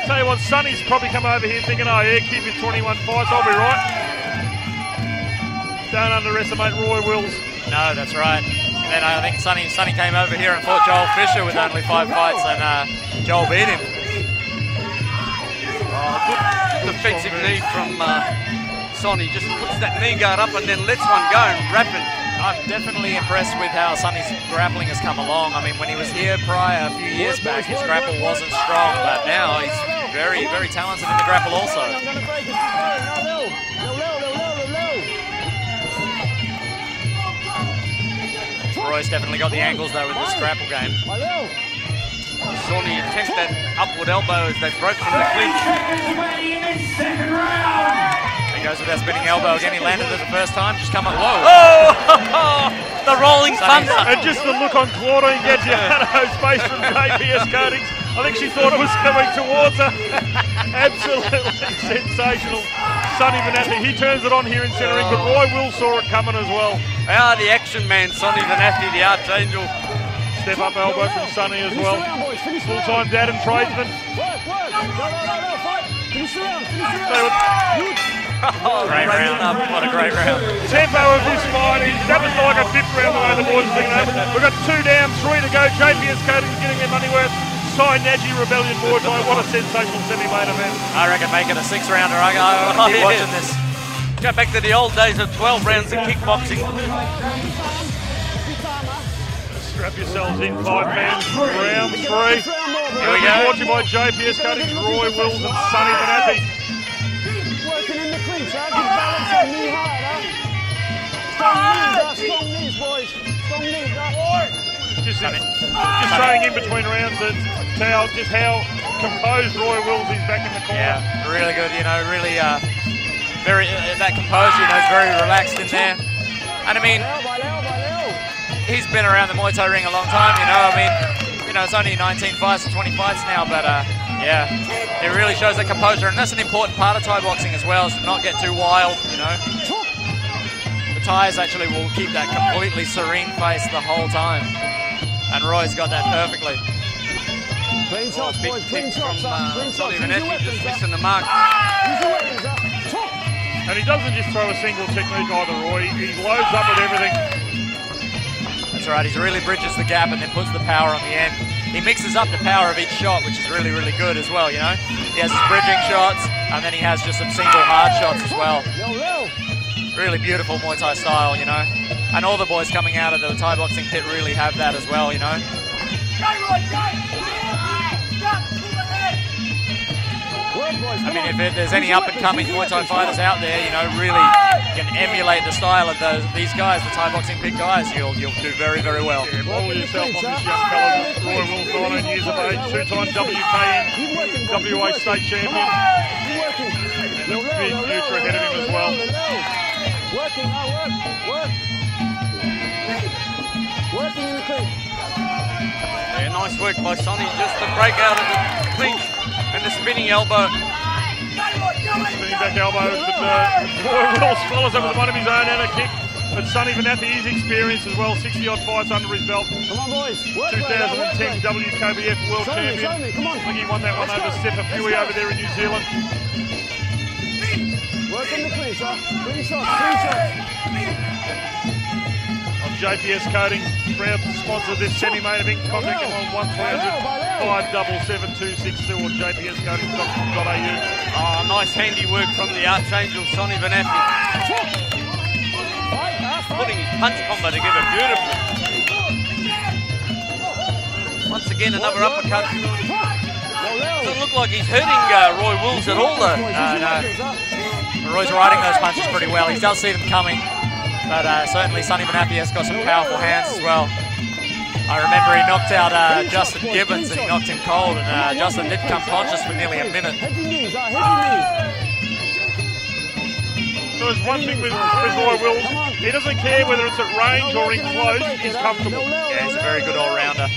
Tell you what, Sonny's probably come over here thinking, oh yeah, keep your 21 fights, I'll be right. Don't underestimate Roy Wills. No, that's right. And then I think Sonny came over here and fought Joel Fisher with only 5 fights, and Joel beat him. Good defensive knee from Sonny. Just puts that knee guard up and then lets one go and rapid. I'm definitely impressed with how Sonny's grappling has come along. I mean, when he was here prior, a few years back, his grapple wasn't strong, but now he's very, very talented in the grapple also. Roy's definitely got the angles though with this grapple game. Sonny attempts that upward elbow as they broke from the clinch. He goes with that spinning elbow again. He landed it the first time. Just come up. Whoa! Oh! The rolling thunder. And just the look on Claudine Gadgiano's face from JPS Coatings. I think she thought it was coming towards her. Absolutely sensational. Sonny Venati, he turns it on here in centre ring, but Roy Wills saw it coming as well. The action man, Sonny Venati, the archangel. Step up elbow from Sonny as well. Full-time dad and tradesman. Great round. What a great round. Tempo of this fight, that was like a 5th round the way the boys are thinking over. We've got 2 down, 3 to go. JPS Coatings getting their money worth. Sai Nagy, Rebellion Muay Thai. What a sensational semi-main event. I reckon make it a 6-rounder. I keep watching this. Go back to the old days of 12 rounds of kickboxing. Strap yourselves in, 5 men, round 3. Here we go. Brought to you by JPS Coatings, Roy Wills and Sonny Venati. Working in the clinch, keep balancing knee high, strong knees, boys. Strong knees, Just showing in between rounds that tell just how composed Roy Wills is back in the corner. Yeah, really good, really very that composed, he's very relaxed in there. And I mean, he's been around the Muay Thai ring a long time, I mean, it's only 19 fights and 20 fights now, but Yeah, it really shows that composure, and that's an important part of Thai boxing as well, is to not get too wild, you know. The Thais actually will keep that completely serene face the whole time, and Roy's got that perfectly. Clean shots, Big boys, clean kick from shots, clean shots. Sonny Vanetti, just missing the mark. And he doesn't just throw a single technique either, Roy. He loads up with everything. That's right, he really bridges the gap and then puts the power on the end. He mixes up the power of each shot, which is really, really good as well, you know. He has his bridging shots, and then he has just some single hard shots as well. Really beautiful Muay Thai style, you know. And all the boys coming out of the Thai boxing pit really have that as well, you know. I mean, if there's any up-and-coming Muay Thai fighters out there, you know, really can emulate the style of these guys, the Thai boxing pit guys, you'll do very, very well. Yeah, model yourself on this young fellow, Roy Wills, 19 years of age, two-time WKN, WA state champion. And a big future ahead of him as well. Working in the clinch. Yeah, nice work by Sonny, just to break out of the clinch and the spinning elbow. Spinning back elbow, but Roy Wills follows up with one of his own and a kick. But Sonny Vanetti is experienced as well, 60-odd fights under his belt. Come on, boys. 2010 WKBF World Champion. I think he won that one over Steph Fui over there in New Zealand. Work in the clinch, huh? Clean shots, clean shots. JPS Coating, proud sponsor of this semi-main event. Contact them on 1300-577-262 or jpscoatings.com.au. Oh, nice handy work from the Archangel, Sonny Vanetti. Putting his punch combo together beautifully. Once again, another uppercut. Doesn't look like he's hurting Roy Wills at all, though. No. Roy's riding those punches pretty well. He does see them coming. But certainly Sonny Vanetti has got some powerful hands as well. I remember he knocked out Justin Gibbons and he knocked him cold, and Justin did come conscious for nearly a minute. So there's one thing with Roy Wills, he doesn't care whether it's at range or in close, he's comfortable. Yeah, he's a very good all-rounder.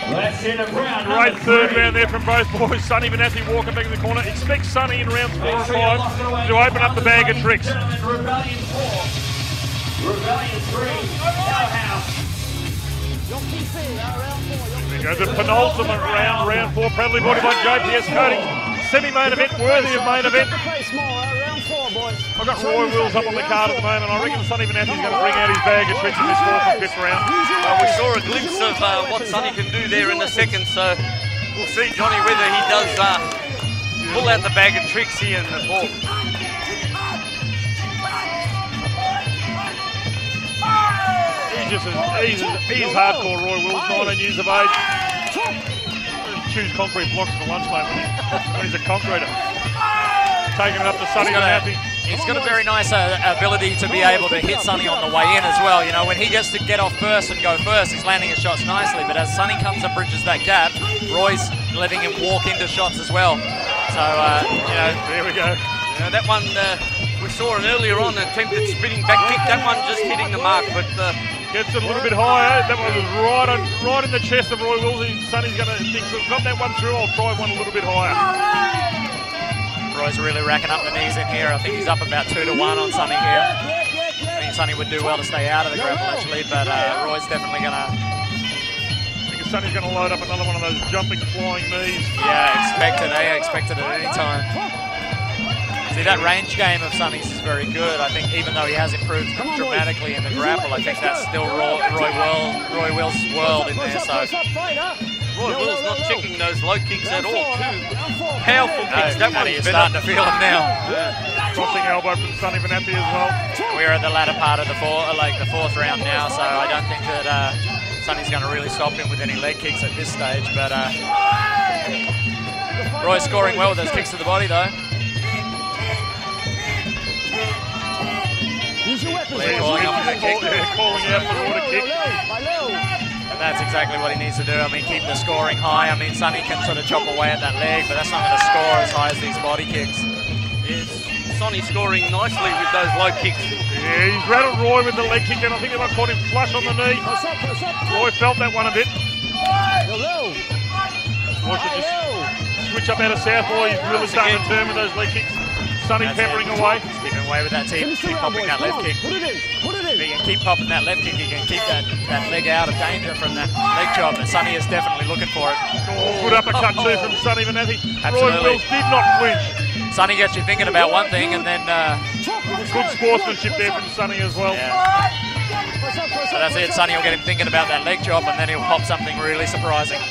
Great third round there from both boys. Sonny Vanetti walking back in the corner. Expect Sonny in rounds 4 and 5 to open up the bag of tricks. Rebellion 4. Rebellion 3. Powerhouse. We go to the penultimate round, round 4, proudly brought by JPS Coating. Semi-main event, worthy of main event. I've got Roy Wills up on the card at the moment. I reckon Sonny Vanetti's going to bring out his bag of tricks in this 4th and 5th round. We saw a glimpse of what Sonny can do there in the second, so we'll see, Johnny, whether he does pull out the bag of tricks here in the 4th. He's hardcore, Roy Wills, 19 years of age. Choose concrete blocks for lunch, mate, when he's a concreter. Taking it up to Sonny Vanetti. He's got a very nice ability to be able to hit Sonny on the way in as well. You know, when he gets to get off first and go first, he's landing his shots nicely. But as Sonny comes and bridges that gap, Roy's letting him walk into shots as well. So, you know, there we go. You know, that one, we saw an earlier on attempted spinning back kick. That one just hitting the mark, but gets it a little bit higher. That one was right in the chest of Roy Wills. Sonny's going to think, got that one through. I'll try one a little bit higher. Roy's really racking up the knees in here. I think he's up about 2-1 on Sonny here. I think Sonny would do well to stay out of the grapple actually, but Roy's definitely going to... I think Sonny's going to load up another one of those jumping, flying knees. Yeah, expected at any time. See, that range game of Sonny's is very good. I think even though he has improved dramatically in the grapple, I think that's still Roy Wills' world in there. So Roy Wills not checking those low kicks at all. Two powerful kicks. That one is starting to feel him now. Crossing elbow from Sonny Vanetti as well. We're at the latter part of the 4th round now, so I don't think that Sonny's going to really stop him with any leg kicks at this stage. But Roy's scoring well with those kicks to the body, though. Calling out for the kick. And that's exactly what he needs to do. I mean, keep the scoring high. I mean, Sonny can sort of chop away at that leg, but that's not going to score as high as these body kicks. Yes, Sonny scoring nicely with those low kicks. Yeah, he's rattled Roy with the leg kick, and I think they might caught him flush on the knee. Roy felt that one a bit. Watch it just switch up out of Southlaw. He's really starting to turn with those leg kicks. Sonny peppering away. He's keeping away with that team. Keep popping that left kick. If he can keep popping that left kick, he can keep that leg out of danger from that leg chop. And Sonny is definitely looking for it. Oh, good uppercut too from Sonny Vanetti. Roy Wills did not flinch. Sonny gets you thinking about one thing, and then good sportsmanship there from Sonny as well. Yeah. So that's it. Sonny will get him thinking about that leg chop, and then he'll pop something really surprising.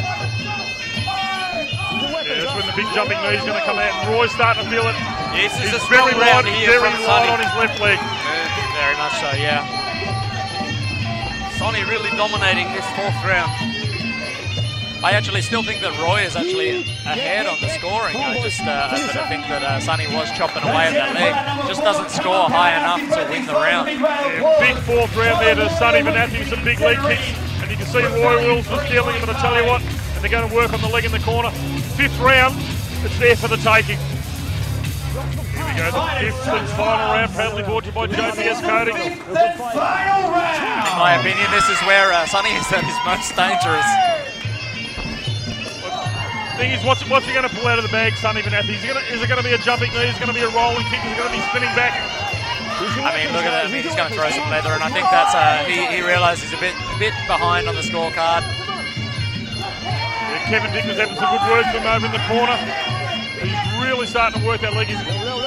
Yeah, that's when the big jumping knee is going to come out, and Roy's starting to feel it. Yes, this is a very strong round here very from light Sonny. on his left leg. Very much so, yeah. Sonny really dominating this 4th round. I actually still think that Roy is actually ahead on the scoring. I just think that Sonny was chopping away at that leg. Just doesn't score high enough to win the round. Yeah, big 4th round there to Sonny Vanetti with some big leg kicks. And you can see Roy Wills was feeling it, but I tell you what, and they're going to work on the leg in the corner. 5th round, it's there for the taking. Here we go, the 5th and final round, proudly brought to you by JPS Coatings. In my opinion, this is where Sonny is at his most dangerous. Thing is, what's he going to pull out of the bag, Sonny Vanetti? Is it going to be a jumping knee? Is it going to be a rolling kick? Is it going to be spinning back? I mean, look at that. I mean, he's going to throw some leather, and I think that's he realised he's a bit behind on the scorecard. Yeah, Kevin Dick was having some good work from him over in the corner. He's really starting to work that leg. I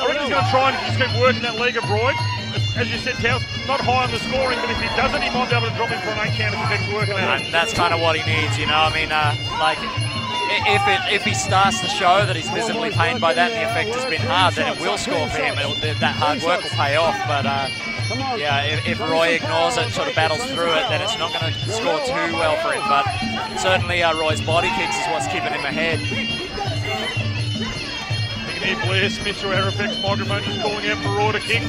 reckon he's going to try and just keep working that leg of Roy. As you said, Taos, not high on the scoring, but if he doesn't, he might be able to drop him for an 8 count if he keeps working out. And that's kind of what he needs, you know. I mean, if he starts to show that he's visibly pained by that and the effect has been hard, then it will score for him. That hard work will pay off. But yeah, if Roy ignores it, sort of battles through it, then it's not going to score too well for him. But certainly Roy's body kicks is what's keeping him ahead. You can hear Blair Smith through our effects microphone just calling out for Roy to kick.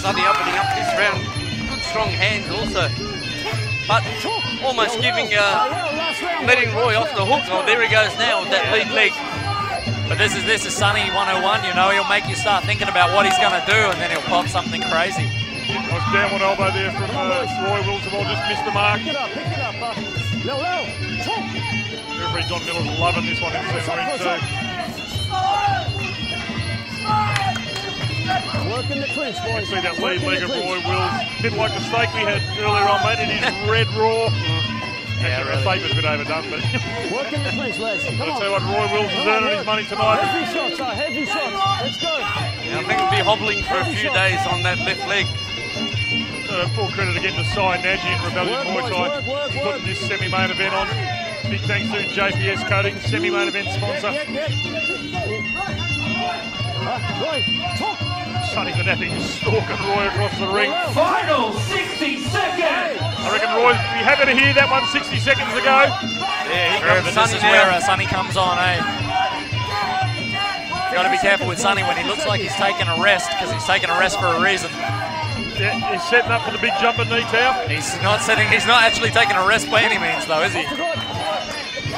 Sonny opening up this round. Good strong hands also. But almost giving, letting Roy off the hook. Oh, there he goes now with that lead leg. But this is Sonny 101, you know, he'll make you start thinking about what he's going to do, and then he'll pop something crazy. Nice downward elbow there from Roy Wills, the ball just missed the mark. Pick it up. Referee John Miller's loving this one in the ring too. Working the clinch, You boys. can see that lead leg of Roy Wills. A bit like the steak we had earlier on, mate. It is red raw. Yeah, The really. steak was a bit overdone, but Working the clinch, lads. Come I'll on. tell you what, Roy Wills is Come on, earning his work. money tonight. Heavy shots, heavy shots. Let's go. I think he'll be hobbling for a few days on that left leg. Full credit again to Cy Nagy and Rebellion Muay Thai for putting this semi-main event on. Big thanks to JPS Coatings, semi-main event sponsor. Sonny Vanetti stalking Roy across the ring. Final 60 seconds. I reckon Roy, you happy to hear that one 60 seconds ago? Yeah, Sure, but this is where Sonny comes on, eh? Got to be careful with Sonny when he looks like he's taking a rest, because he's taking a rest for a reason. Yeah, he's setting up for the big jumping knee towel. He's not actually taking a rest by any means, though, is he?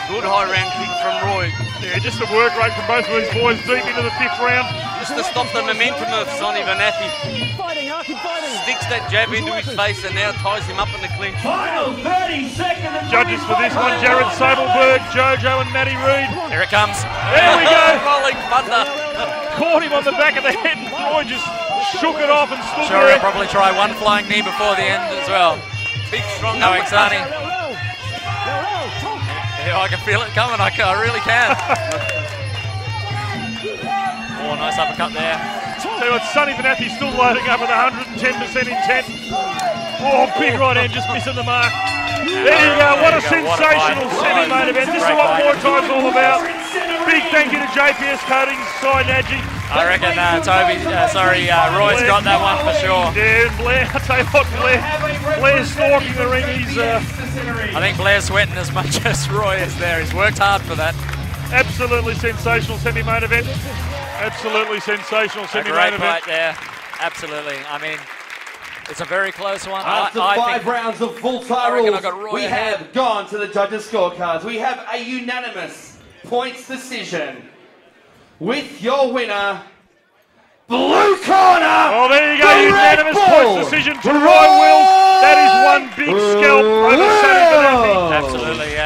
Good high round kick from Roy. Yeah, just the work rate from both of these boys deep into the 5th round. Just to stop the momentum of Sonny Vanetti. Keep fighting. Sticks that jab into his face and now ties him up in the clinch. Final 30 seconds. Judges for this one, Jared Sobelberg, Jojo and Matty Reid. Here it comes. There we go. Rolling thunder. Caught him on the back of the head and Roy just shook it off and stood Sure, there. he'll probably try one flying knee before the end as well. Big strong Knowing uppercut. Sonny. Yeah, I can feel it coming, I really can. Oh, nice uppercut there. Tell you what, Sonny Vanetti's still loading up with 110% intent. Oh, big right hand just missing the mark. There you go, what a sensational semi-main event. This is what Muay Thai's all about. Big thank you to JPS Coatings, Cy Nagy. I reckon Roy's got that one for sure. Yeah, Blair, I'll tell you what, Blair's stalking the ring. He's I think Blair's sweating as much as Roy is there. He's worked hard for that. absolutely sensational semi-main event. Absolutely sensational A semi-main great event. fight there. Absolutely. I mean, it's a very close one. After I 5 think rounds of full-time I reckon I rules, got Roy we ahead. have gone to the judges' scorecards. We have a unanimous points decision with your winner, blue corner. Oh, there you go, the Red unanimous Bull, points decision to Roy Wills. That is one big scalp over Sonny Vanetti. absolutely, yeah.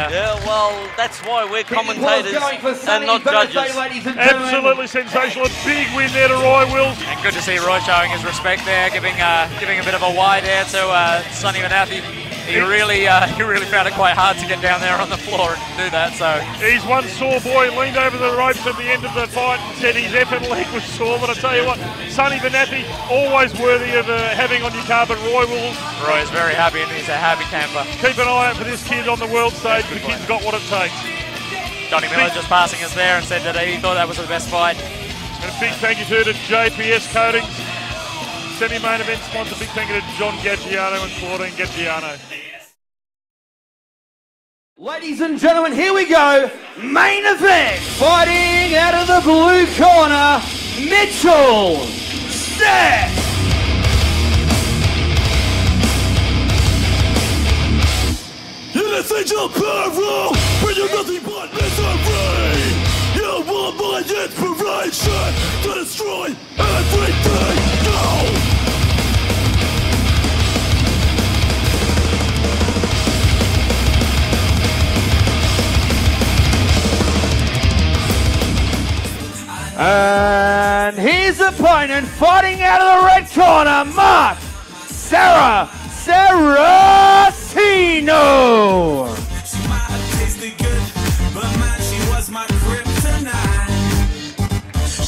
That's why we're commentators and not judges. Absolutely sensational. A big win there to Roy Wills. And good to see Roy showing his respect there, giving a bit of a wide there to Sonny Manathi. He really found it quite hard to get down there on the floor and do that. So he's one sore boy, leaned over the ropes at the end of the fight and said his effing leg was sore. But I tell you what, Sonny Manathi, always worthy of having on your card. But Roy is very happy, and he's a happy camper. Keep an eye out for this kid on the world stage. The kid's got what it takes. Johnny Miller just passing us there and said that he thought that was the best fight. And a big thank you to JPS Coatings. Semi-main event sponsor, big thank you to John Gaggiano and Claudine Gaggiano. Ladies and gentlemen, here we go. Main event. Fighting out of the blue corner, Mitchell Seth. Essential power, but you're nothing but misery. You want my inspiration to destroy everything. No! And his opponent, fighting out of the red corner, Mark Saracino.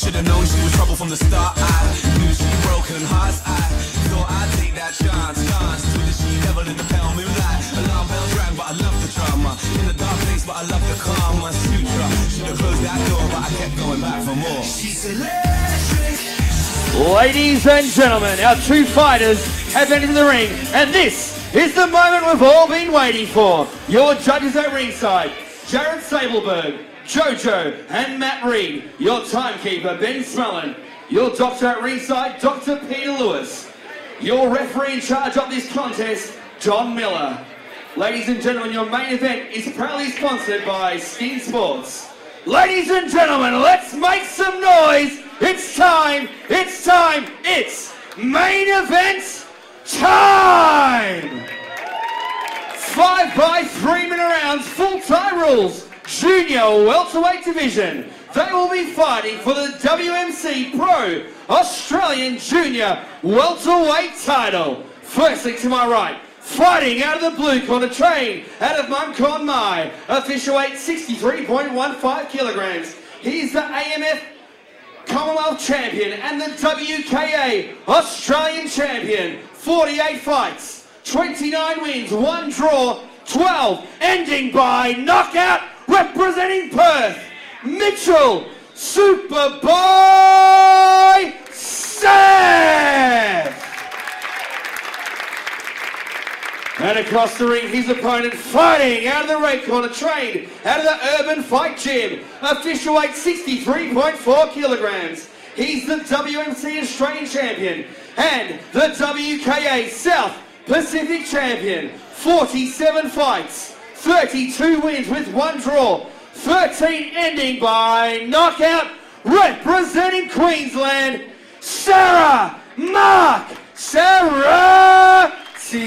Should've known she was trouble from the start. I knew she was broken hearts. I thought I'd take that chance. To the she devil in the pale moonlight. Alarm bells rang, but I love the drama. In the dark place, but I love the karma sutra. Should've closed that door, but I kept going back for more. She's electric. Ladies and gentlemen, our two fighters have entered the ring, and this is the moment we've all been waiting for. Your judges at ringside, Jared Sableberg, Jojo and Matt Reed. Your timekeeper, Ben Smullen. Your doctor at ringside, Dr. Peter Lewis. Your referee in charge of this contest, John Miller. Ladies and gentlemen, your main event is proudly sponsored by Sting Sports. Ladies and gentlemen, let's make some noise. It's time, it's main event time. 5 by 3 minute rounds, full time rules. Junior welterweight division. They will be fighting for the WMC Pro Australian Junior welterweight title. Firstly to my right, fighting out of the blue corner, trained out of Mumkon Mai, official weight 63.15 kilograms. He's the AMF Commonwealth Champion and the WKA Australian Champion. 48 fights, 29 wins, 1 draw, 12 ending by knockout. Representing Perth, Mitchell Superboy Seth. And across the ring, his opponent, fighting out of the red corner, trained out of the Urban Fight Gym, official weight 63.4 kilograms. He's the WMC Australian Champion and the WKA South Pacific Champion. 47 fights, 32 wins with 1 draw, 13 ending by knockout. Representing Queensland, Sarah Mark Saracino. Here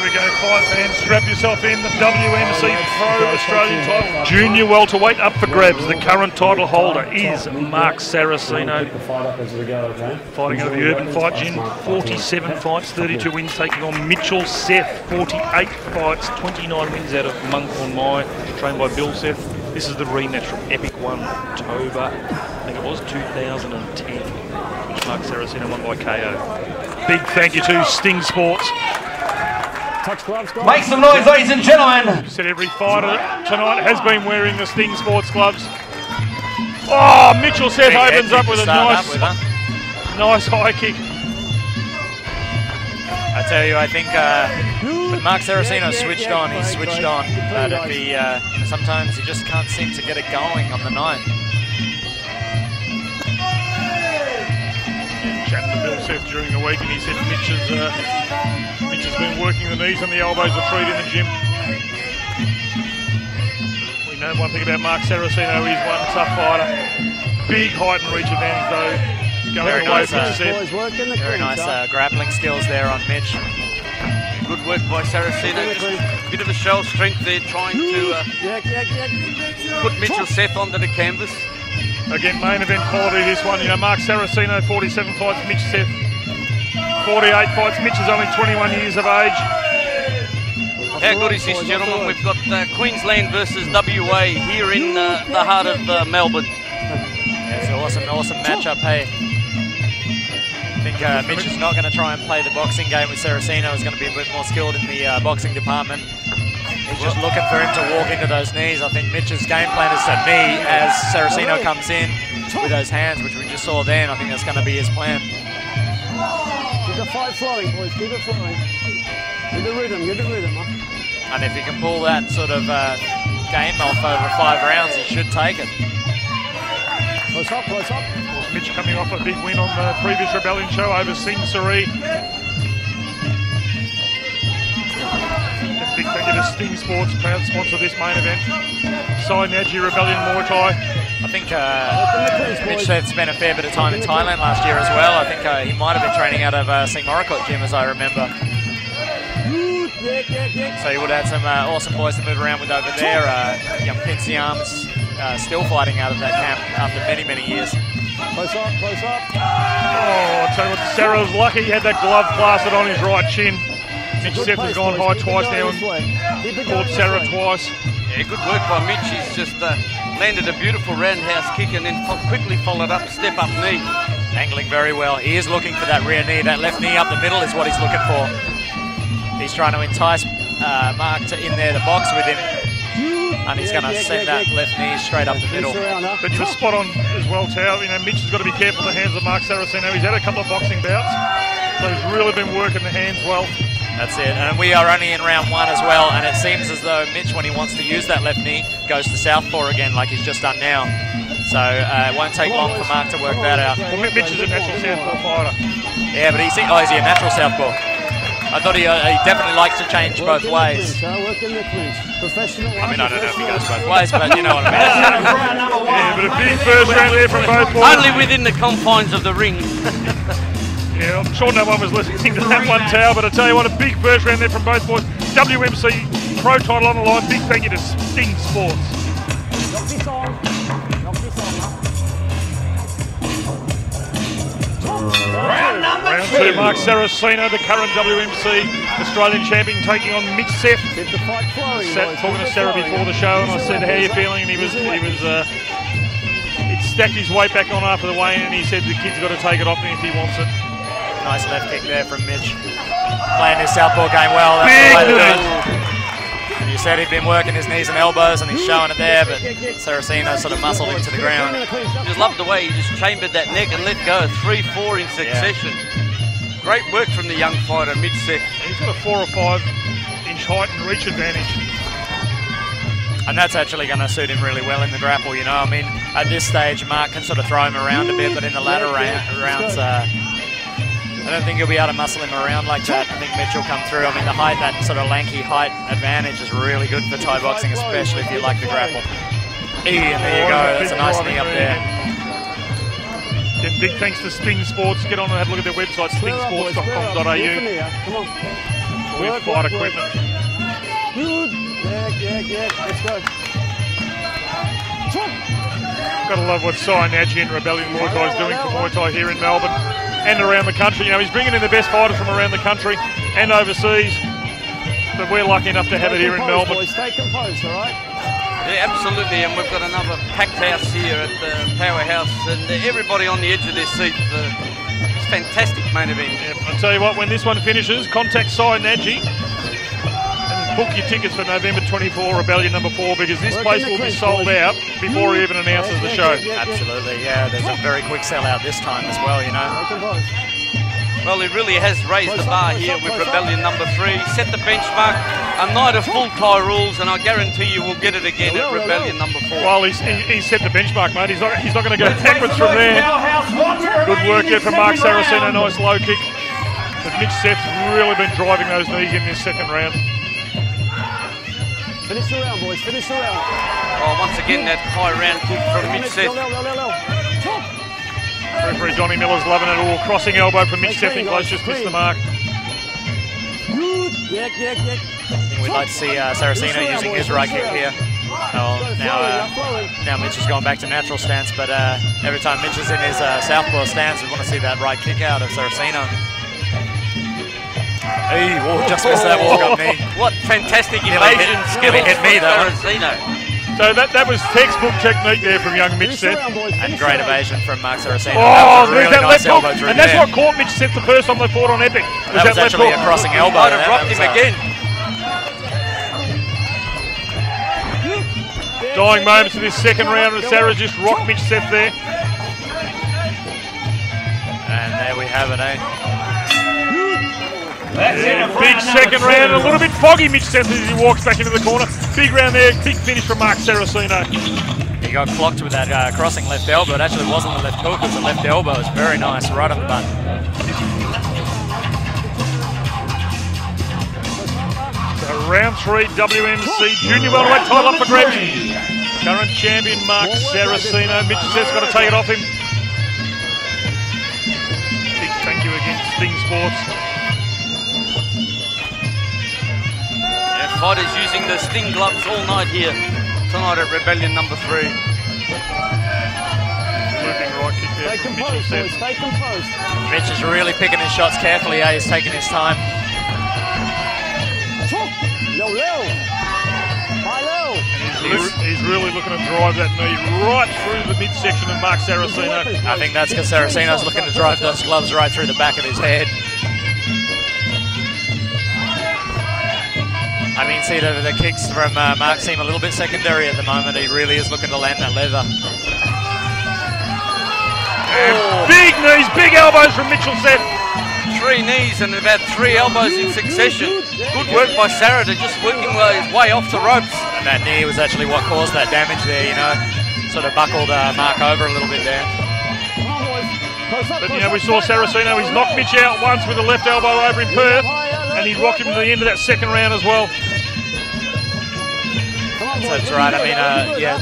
we go, fight fans, strap yourself in. The WMC Pro Australian title, Junior welterweight up for grabs. The current title holder is Mark Saracino. Fighting out of the Urban Fight Gym, 47 fights, 32 wins, taking on Mitchell Seth, 48 fights, 29 wins out of Mumkon Mai, trained by Bill Seth. This is the rematch from Epic 1, October, I think it was 2010, which Mark Saracino won by KO. Big thank you to Sting Sports. Make some noise, ladies and gentlemen. Said every fighter tonight has been wearing the Sting Sports gloves. Oh, Mitchell Seth opens up with a nice high kick. I tell you, I think when Mark Saracino switched on, he switched on. But if he, sometimes he just can't seem to get it going on the night. Chatting to Bill Seth during the week, and he said Mitch has been working the knees and the elbows a treat in the gym. We know one thing about Mark Saracino, he's one tough fighter. Big height and reach advantage though. Going Very away nice, from Seth. very nice grappling skills there on Mitch. Good work by Saracino. Just a bit of a show of strength there, trying to put Mitchell Seth onto the canvas. Again, main event quality this one. You know, Mark Saracino, 47 fights, Mitch Seth, 48 fights. Mitch is only 21 years of age. How good is this, gentlemen? We've got Queensland versus WA here in the heart of Melbourne. Yeah, it's an awesome matchup, hey. I think Mitch is not going to try and play the boxing game with Saracino. He's going to be a bit more skilled in the boxing department. He's just looking for him to walk into those knees. I think Mitch's game plan is to knee as Saracino comes in with those hands, which we just saw then. I think that's going to be his plan. Keep the fight flowing, boys. Keep it flowing. Get the rhythm, huh? And if he can pull that sort of game off over 5 rounds, he should take it. Close up, close up. Mitch coming off a big win on the previous Rebellion show over Sing Sari. Big thank you to Sting Sports, proud sponsor of this main event. Sai Nadji, Rebellion Muay Thai. I think Mitch Seth spent a fair bit of time in Thailand last year as well. I think he might have been training out of Sing Morakot gym, as I remember. So he would have had some awesome boys to move around with over there. Young Pinsiam's still fighting out of that camp after many, many years. Close up, close up. Oh, I tell you what, Sarah was lucky he had that glove plastered on his right chin. Mitch Seth has gone high twice now and caught Sarah twice. Yeah, good work by Mitch. He's just landed a beautiful roundhouse kick and then quickly followed up a step-up knee. Angling very well. He is looking for that rear knee. That left knee up the middle is what he's looking for. He's trying to entice Mark in there to box with him. And he's going to send that left knee straight up the middle. But you were spot on as well, Tao. You know, Mitch has got to be careful of the hands of Mark Saracino. He's had a couple of boxing bouts, so he's really been working the hands well. That's it, and we are only in round 1 as well, and it seems as though Mitch, when he wants to use that left knee, goes to southpaw again like he's just done now. So it won't take long for Mark to work that out. Well, Mitch is a natural southpaw fighter. Yeah, but is he a natural southpaw? I thought he definitely likes to change both ways. I mean, I don't know if he goes both ways, but you know what I mean. Yeah, but a big first round there from both boys. Only within the confines of the ring. Yeah, I'm sure no one was listening to that one, Tao, but I tell you what, a big first round there from both boys. WMC Pro title on the line. Big thank you to Sting Sports. Round 2, Mark Saracino, the current WMC Australian champion, taking on Mitch Seth. Talking to Sarah before the show, and I said, "How are you feeling?" And he'd stacked his weight back on after the weigh-in, and he said the kid's got to take it off him if he wants it. Nice left kick there from Mitch. Playing his southpaw game well. That's the way to do it. And you said he'd been working his knees and elbows, and he's showing it there, but Saracino sort of muscled him to the ground. Just loved the way he just chambered that neck and let go 3-4 in succession. Yeah. Great work from the young fighter, Mitch Seth. He's got a 4 or 5 inch height and reach advantage. And that's actually going to suit him really well in the grapple, you know. I mean, at this stage, Mark can sort of throw him around a bit, but in the latter rounds, I don't think he'll be able to muscle him around like that. I think Mitch will come through. I mean, the height, that sort of lanky height advantage is really good for Thai boxing, especially if you like the grapple. And there you go. That's a nice knee up there. Again, big thanks to Sting Sports. Get on and have a look at their website, stingsports.com.au. With fight equipment. Let's go. Gotta love what Sai Nadji and Rebellion Muay Thai is doing for Muay Thai here in Melbourne and around the country. You know, he's bringing in the best fighters from around the country and overseas, but we're lucky enough to have it here in Melbourne. Boys, stay composed, all right? Yeah, absolutely, and we've got another packed house here at the Powerhouse, and everybody on the edge of their seat. It's fantastic main event. Yeah, I'll tell you what, when this one finishes, contact Sai Nadji and book your tickets for November 24, Rebellion number 4, because this place will be sold out before he even announces the show. Absolutely, yeah. There's a very quick sellout this time as well, you know. Well, he really has raised the bar here with Rebellion number 3. Set the benchmark. A night of full Thai rules, and I guarantee you we'll get it again at Rebellion number 4. Well, he's set the benchmark, mate. He's not going to go backwards from there. Good work there from Mark Saracino. Nice low kick. But Mitch Seth's really been driving those knees in this second round. Finish the round, boys. Finish the round. Oh, once again, that high round kick from Mitch Seth. Referee Donnie Miller's loving it all. Crossing elbow from Mitch Seth. Close, just missed the mark. Yak. I think we'd like to see Saracino using his right kick here. Now Mitch has gone back to natural stance, but every time Mitch is in his southpaw stance, we want to see that right kick out of Saracino. Hey, just missed that walk-up knee. What fantastic evasion skills hit me, though. Saracino. So that was textbook technique there from young Mitch Seth. And great evasion from Mark Saracino. Oh, really that nice left hook. elbow through And that's there. what caught Mitch Seth the first time they fought on Epic. That was actually a crossing elbow. Might have rocked him again. Dying moments of this second round, and Sarah just rocked Mitch Seth there. And there we have it, eh? Yeah, big second round, a little bit foggy Mitch Seth as he walks back into the corner. Big round there, big finish from Mark Saracino. He got clocked with that crossing left elbow. It actually wasn't the left hook, it was the left elbow. It was very nice, right on the button. So round 3, WMC Junior Welterweight title up for grabs. Current champion Mark Saracino. Mitch Seth's got to take it off him. Big thank you again, Sting Sports. Fighters using the Sting gloves all night here tonight at Rebellion number 3. Looping right kick there Stay from Mitchell composed, Seth. boys. Stay composed. Mitch is really picking his shots carefully. He's taking his time. Low. High low. He's really looking to drive that knee right through the midsection of Mark Saracino. I think that's because Saracino's looking to drive those gloves right through the back of his head. I mean, see the kicks from Mark seem a little bit secondary at the moment. He really is looking to land that leather. Big knees, big elbows from Mitchell Seth. 3 knees and about 3 elbows in succession. Good work by Sarah to just working his way off the ropes. And that knee was actually what caused that damage there, you know. Sort of buckled Mark over a little bit there. But, you know, we saw Saracino, he's knocked Mitch out once with a left elbow over in Perth, and he rocked him to the end of that second round as well. That's right. I mean, yeah,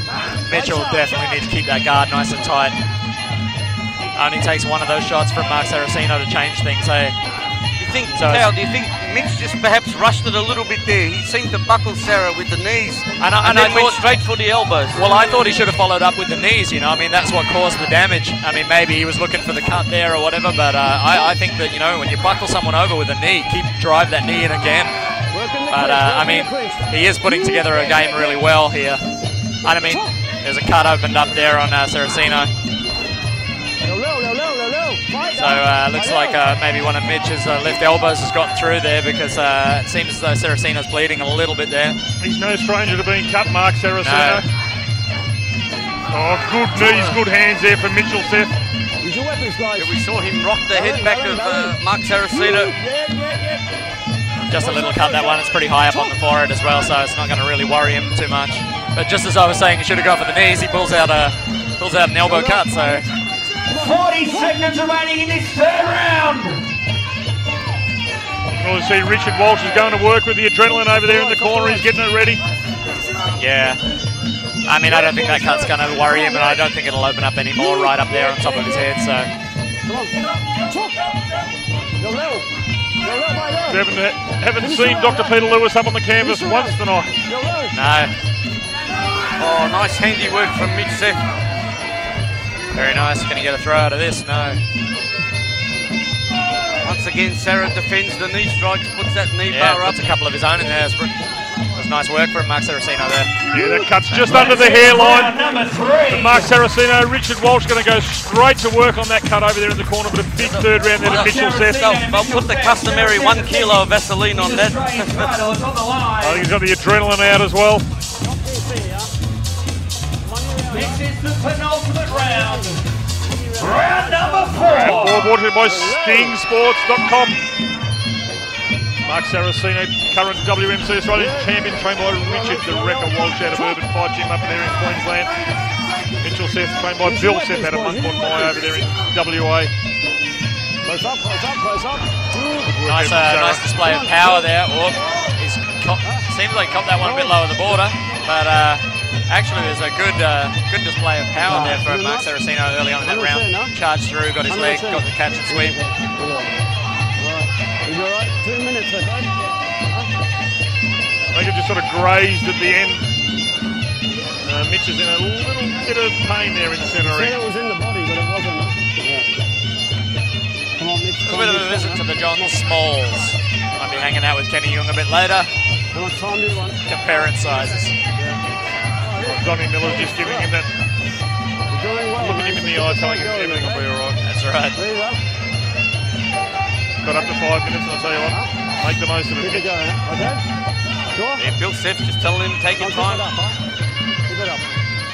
Mitchell definitely needs to keep that guard nice and tight. Only takes one of those shots from Mark Saracino to change things, hey? Do you think Mitch just perhaps rushed it a little bit there? He seemed to buckle Sarah with the knees and then went straight for the elbows. Well, I thought he should have followed up with the knees, you know. I mean, that's what caused the damage. I mean, maybe he was looking for the cut there or whatever, but I think that, you know, when you buckle someone over with a knee, drive that knee in again. But, I mean, he is putting together a game really well here. And, I mean, there's a cut opened up there on Saracino. So looks like maybe one of Mitch's left elbows has gotten through there because it seems as though Saracino's bleeding a little bit there. He's no stranger to being cut, Mark Saracino. No. Oh, good knees, good hands there from Mitchell Seth. Use your weapons, guys. Yeah, we saw him rock the head back of Mark Saracino. Just a little cut, that one. It's pretty high up on the forehead as well, so it's not going to really worry him too much. But just as I was saying, he should have gone for the knees. He pulls out an elbow cut, so... 40 seconds remaining in this third round. You can see Richard Walsh is going to work with the adrenaline over there in the corner. He's getting it ready. Yeah. I mean, I don't think that cut's going to worry him, and I don't think it'll open up any more right up there on top of his head, so... Haven't seen Dr. Peter Lewis up on the canvas once tonight. No. Oh, nice handiwork from Mitch Seth. Very nice. Can he get a throw out of this? No. Once again, Sarah defends the knee strikes, puts that knee bar up. Puts a couple of his own in there. It was nice work from Mark Saracino there. Yeah, that cut's just under the hairline. Number 3. Mark Saracino, Richard Walsh going to go straight to work on that cut over there in the corner, but a big third round there to Mitchell Seth. They'll put the customary 1 kilo of Vaseline on that. I think he's got the adrenaline out as well. This is the penultimate round. Round number 4. All brought to you by StingSports.com. Mark Saracino, current WMC Australian champion, trained by Richard the Wrecker Walsh out of Urban Fight Gym up there in Queensland. Mitchell Seth, trained by Bill Seth out of Monkmont Mai over there in WA. Close up. Nice display of power there. Seems like he copped that one a bit lower the border, but actually there's a good display of power there from Mark Saracino early on in that round. Charged through, got his leg, got the catch and sweep. Right. Are you all right? 2 minutes, okay? I think it just sort of grazed at the end. Mitch is in a little bit of pain there in the centre ring. It was in the body, but it wasn't. Come on, Mitch. A bit of a visit to the John Smalls. Might be hanging out with Kenny Young a bit later. How much time do you want? Comparing sizes. Johnny Miller's just giving him that, You're doing well, looking him in the eye, telling him everything will be all right. That's right. Breathe up. Got up to 5 minutes, and I'll tell you what, make the most of it. Keep it going, okay? Sure. Yeah, Bill Seth just telling him to take your time. Keep it up, huh? Keep it up.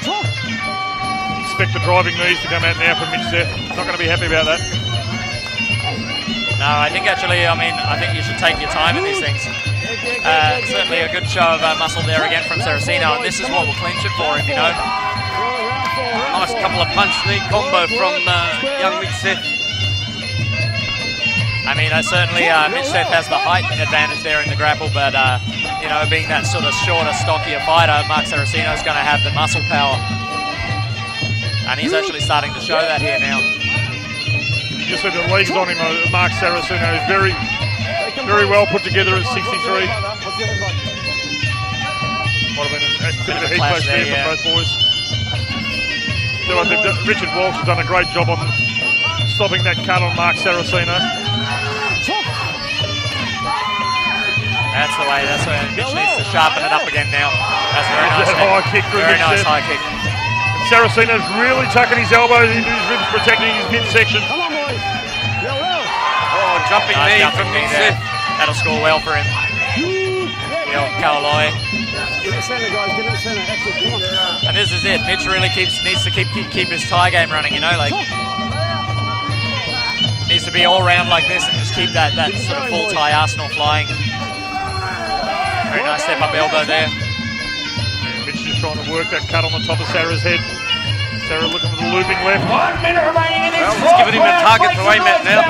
Sure. Expect the driving knees to come out now from Mitch Seth. Not going to be happy about that. No, I think actually, I think you should take your time in these things. Certainly a good show of muscle there again from Saracino, and this is what will clinch it for him, you know. Nice couple of punch knee combo from young Mitch Seth. I mean, certainly Mitch Seth has the height advantage there in the grapple, but, you know, being that sort of shorter, stockier fighter, Mark Saracino's going to have the muscle power. And he's actually starting to show that here now. You just said the legs on him, Mark Saracino is very well put together at 63. Might have been a bit of a heat clash there from both boys. So I think Richard Walsh has done a great job on stopping that cut on Mark Saracino. That's the way. Mitch needs to sharpen it up again now. That's very nice. That high kick from Very nice Mitch high kick. Saracino's really tucking his elbows into his ribs, protecting his midsection. Come on, boys. Oh, jumping knee from Mitch Seth. That'll score well for him. The old Kaoloi. Get it center, guys. Get it center. Excellent. Come on. And this is it. Mitch really needs to keep his Thai game running, you know, like needs to be all round like this and just keep that sort of full Thai arsenal flying. Very nice step up elbow there. Yeah, Mitch just trying to work that cut on the top of Sarah's head. Sarah looking for the looping left. 1 minute remaining in this. Well, he's giving him a target to aim at now.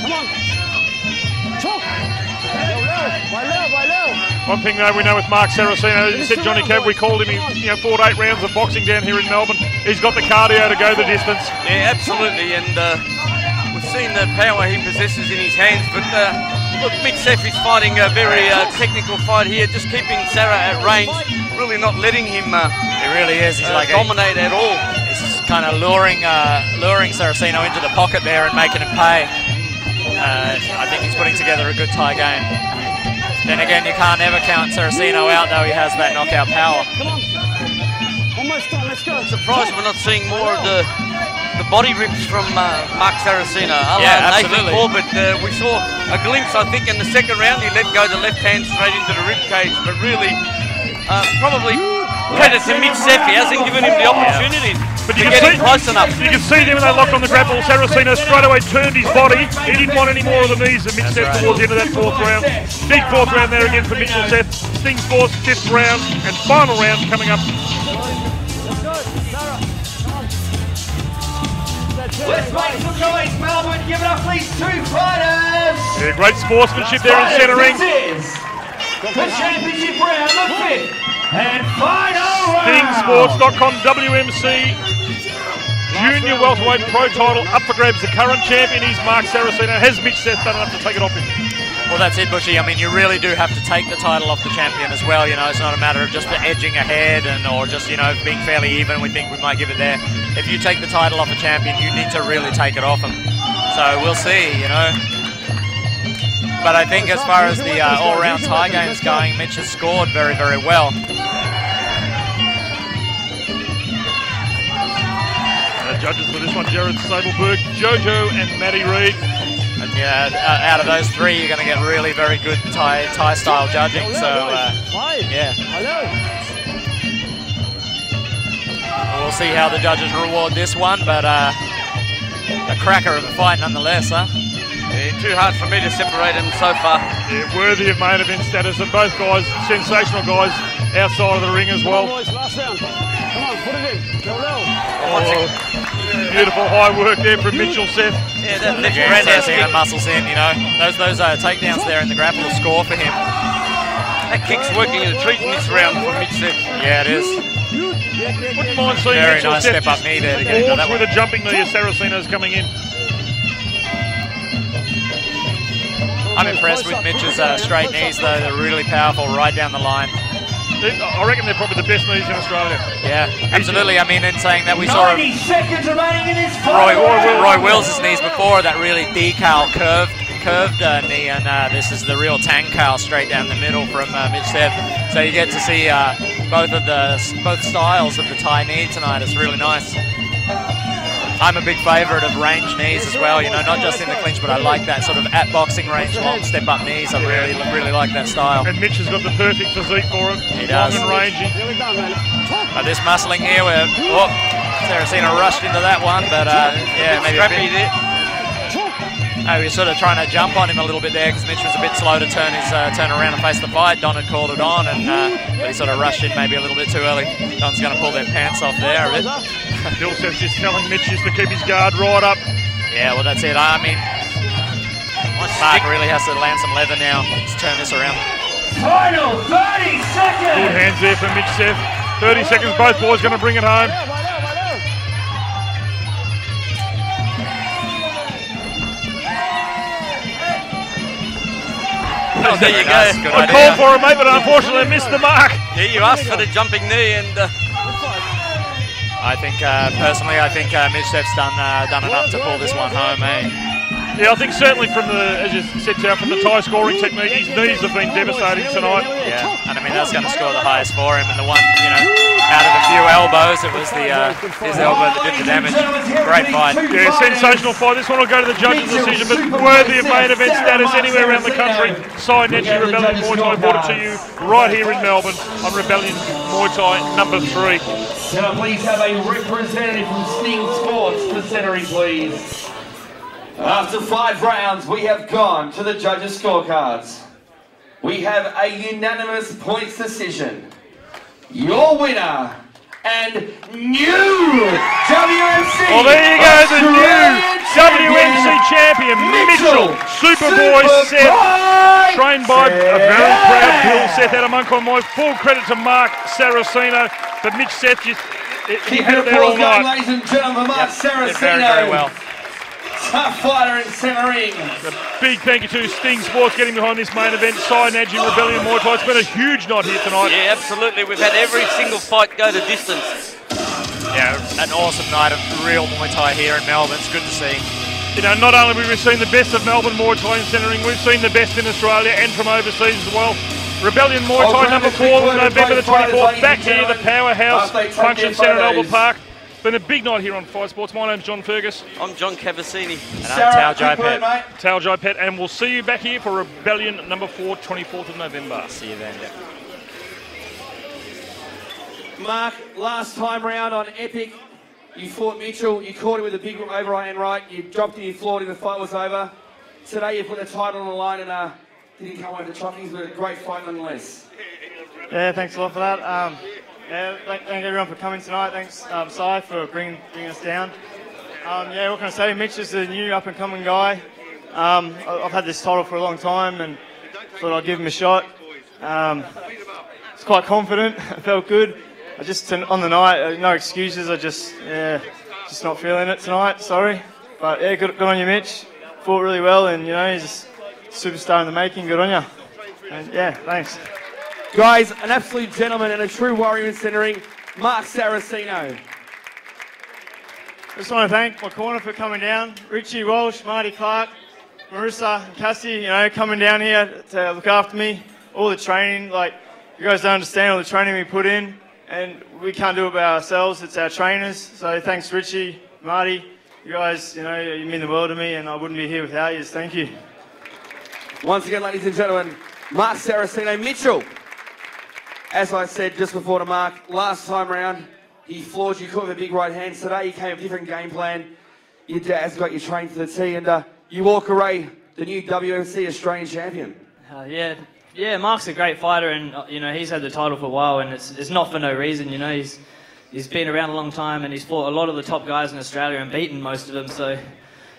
Come on. Choke. One thing though we know with Mark Saracino, as you said, Johnny Cav, we called him, he fought 8 rounds of boxing down here in Melbourne. He's got the cardio to go the distance. Yeah, absolutely, and we've seen the power he possesses in his hands, but look, Mitch Seth is fighting a very technical fight here, just keeping Sarah at range, really not letting him He really is. He's like dominate at all. He's kind of luring Saracino into the pocket there and making him pay. I think he's putting together a good Thai game. Then again, you can't ever count Saracino out, though he has that knockout power. Come on. Almost done. Let's go. I'm surprised we're not seeing more of the body rips from Mark Saracino. Yeah, absolutely. But we saw a glimpse, I think, in the second round. He let go the left hand straight into the rib cage, but really, probably credit to Mitch Seth. He hasn't given him the opportunity to get him close enough. You can see them when they locked on the grapple. Saracino straight away turned his body. He didn't want any more of the knees of Mitch Seth towards the end of that 4th round. Big 4th round there again for Mitchell Seth. Sting's 4th, 5th round, and final round coming up. Let's make some noise, Melbourne. Give it up, please, 2 fighters. Yeah, great sportsmanship there in centre ring. This is the championship round, the 5th and final round. StingSports.com WMC Junior Welterweight Pro title up for grabs. The current champion is Mark Saracino. Has Mitch Seth done enough to take it off him? Well, that's it, Bushy. I mean, you really do have to take the title off the champion as well. You know, it's not a matter of just edging ahead or just, being fairly even. We think we might give it there. If you take the title off the champion, you need to really take it off him. So we'll see, But I think as far as the all-round Thai game's going, Mitch has scored very, very well. Judges for this one, Jared Sableberg, Jojo and Matty Reid. And out of those 3, you're going to get really very good Thai-style judging. So, yeah. We'll see how the judges reward this one, but a cracker of a fight nonetheless, huh? Yeah, too hard for me to separate them so far. Yeah, worthy of main event status, and both guys, sensational guys, outside of the ring as well. Last round. Come on, put it in. Go low. Beautiful high work there from Mitchell Seth. Yeah, that left Again, roundhouse Saracino kick. muscles in, Those takedowns there in the grapple will score for him. That kick's working a treat in this round for Mitch Seth. Yeah, it is. Wouldn't mind seeing Very Mitchell nice Seth step up knee there to get into that with one. a jumping knee as Saracino's coming in. I'm impressed with Mitch's straight knees, though. They're really powerful right down the line. I reckon they're probably the best knees in Australia. Yeah, absolutely. I mean, in saying that, we saw 90 seconds remaining in this fight. Roy Wills' knees before, that really decal curved knee, and this is the real Tankal straight down the middle from Mitch Seth. So you get to see both styles of the Thai knee tonight. It's really nice. I'm a big favourite of range knees as well, you know, not just in the clinch, but I like that sort of at boxing range, long step-up knees. I really like that style. And Mitch has got the perfect physique for him. He does. Long and rangy. But this muscling here, where Saracino rushed into that one, but yeah, maybe a bit there. Oh, he was sort of trying to jump on him a little bit there because Mitch was a bit slow to turn around and face the fight. Don had called it on, and but he sort of rushed in maybe a little bit too early. Don's going to pull their pants off there a bit. Bill says just telling Mitch just to keep his guard right up. Yeah, well, that's it. I mean, Mark really has to land some leather now to turn this around. Final 30 seconds. Good hands there for Mitch Seth. 30 seconds, both boys going to bring it home. Oh, there you go. I called for it, mate, but unfortunately I missed the mark. Yeah, you asked for the jumping knee, and I think, personally, Mitch Seth's done enough to pull this one home, eh? Yeah, I think certainly from the, as you said, from the Thai scoring technique, his knees have been devastating tonight. Yeah, and I mean, that's going to score the highest for him. And the one, you know, out of a few elbows, it was his elbow that did the damage. Great fight. Yeah, sensational fight. This one will go to the judges' decision, but worthy of main event status anywhere around the country. Cy Netchi, Rebellion Muay Thai, brought it to you right here in Melbourne on Rebellion Muay Thai number 3. Can I please have a representative from Sting Sports to centering, please? After 5 rounds, we have gone to the judges' scorecards. We have a unanimous points decision. Your winner and new WMC. Well, there you go, the new WMC champion, Mitchell Superboy Seth, trained by a very proud Bill Seth out of Monk Moy. Full credit to Mark Saracino, but Mitch Seth just he had it there all night. Ladies and gentlemen, Mark Saracino. Did very, very well. Tough fighter in centering. A big thank you to Sting Sports getting behind this main event. Cy Netchi, Rebellion Muay Thai. It's been a huge night here tonight. yeah, absolutely. We've had every single fight go the distance. Yeah, an awesome night of real Muay Thai here in Melbourne. It's good to see. You know, not only have we seen the best of Melbourne Muay Thai in centering, we've seen the best in Australia and from overseas as well. Rebellion Muay Thai number 4, November the 24th, back here, the Powerhouse Function Centre at Albert Park. Been a big night here on Fight Sports. My name's John Fergus. I'm John Cavazzini. And I'm Tao Jai Pet. Tao Jai Pet, and we'll see you back here for Rebellion number 4, 24th of November. See you then. Mark, last time round on Epic, you fought Mitchell, you caught him with a big overhand right, you dropped him, you floored him, the fight was over. Today you put the title on the line and didn't come away with the trophies, but a great fight nonetheless. Yeah, thanks a lot for that. Yeah, thank everyone for coming tonight. Thanks, Cy, for bringing us down. Yeah, what can I say? Mitch is a new up-and-coming guy. I've had this title for a long time and thought I'd give him a shot. I was quite confident. I felt good. I just, on the night, no excuses. I just not feeling it tonight. Sorry. But yeah, good on you, Mitch. Fought really well, and you know, he's a superstar in the making. Good on you. And yeah, thanks. Guys, an absolute gentleman and a true warrior in centering, Mark Saracino. I just want to thank my corner for coming down. Richie Walsh, Marty Clark, Marissa and Cassie, you know, coming down here to look after me. All the training, like, you guys don't understand all the training we put in, and we can't do it by ourselves. It's our trainers. So thanks, Richie, Marty. You guys, you know, you mean the world to me, and I wouldn't be here without you. Thank you. Once again, ladies and gentlemen, Mark Saracino. Mitchell, as I said just before to Mark, last time round, he floored you, caught with a big right hand. Today, you came with a different game plan. Your dad's got you trained for the T, and you walk away the new WMC Australian champion. Yeah, Mark's a great fighter, and you know, he's had the title for a while, and it's not for no reason. You know, he's been around a long time, and he's fought a lot of the top guys in Australia and beaten most of them. So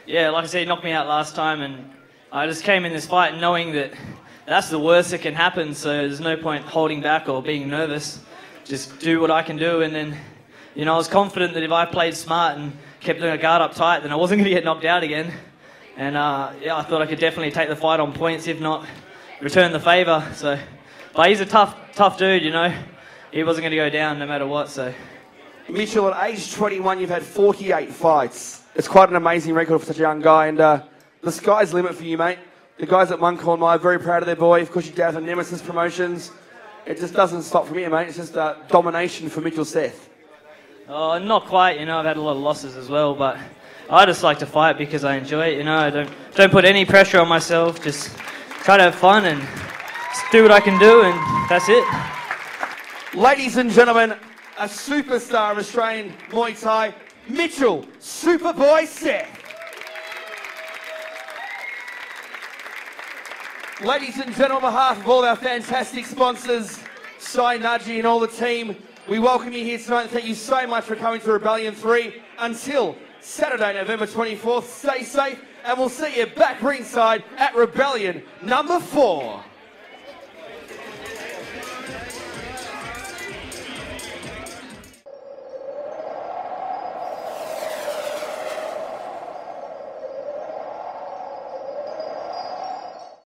yeah, like I said, he knocked me out last time, and I just came in this fight knowing that that's the worst that can happen. So there's no point holding back or being nervous. just do what I can do. And then, you know, I was confident that if I played smart and kept the guard up tight, then I wasn't going to get knocked out again. And yeah, I thought I could definitely take the fight on points, if not return the favour. So, but he's a tough dude, you know. He wasn't going to go down no matter what. So, Mitchell, at age 21, you've had 48 fights. It's quite an amazing record for such a young guy, and the sky's the limit for you, mate. The guys at One Corner are very proud of their boy. Of course, you're down for Nemesis Promotions. It just doesn't stop from here, mate. It's just domination for Mitchell Seth. Oh, not quite. You know, I've had a lot of losses as well, but I just like to fight because I enjoy it. You know, I don't put any pressure on myself. Just try to have fun and just do what I can do, and that's it. Ladies and gentlemen, a superstar of Australian Muay Thai, Mitchell Superboy Seth. Ladies and gentlemen, on behalf of all our fantastic sponsors, Sai Naji and all the team, we welcome you here tonight and thank you so much for coming to Rebellion 3. Until Saturday, November 24th, stay safe and we'll see you back ringside at Rebellion number 4.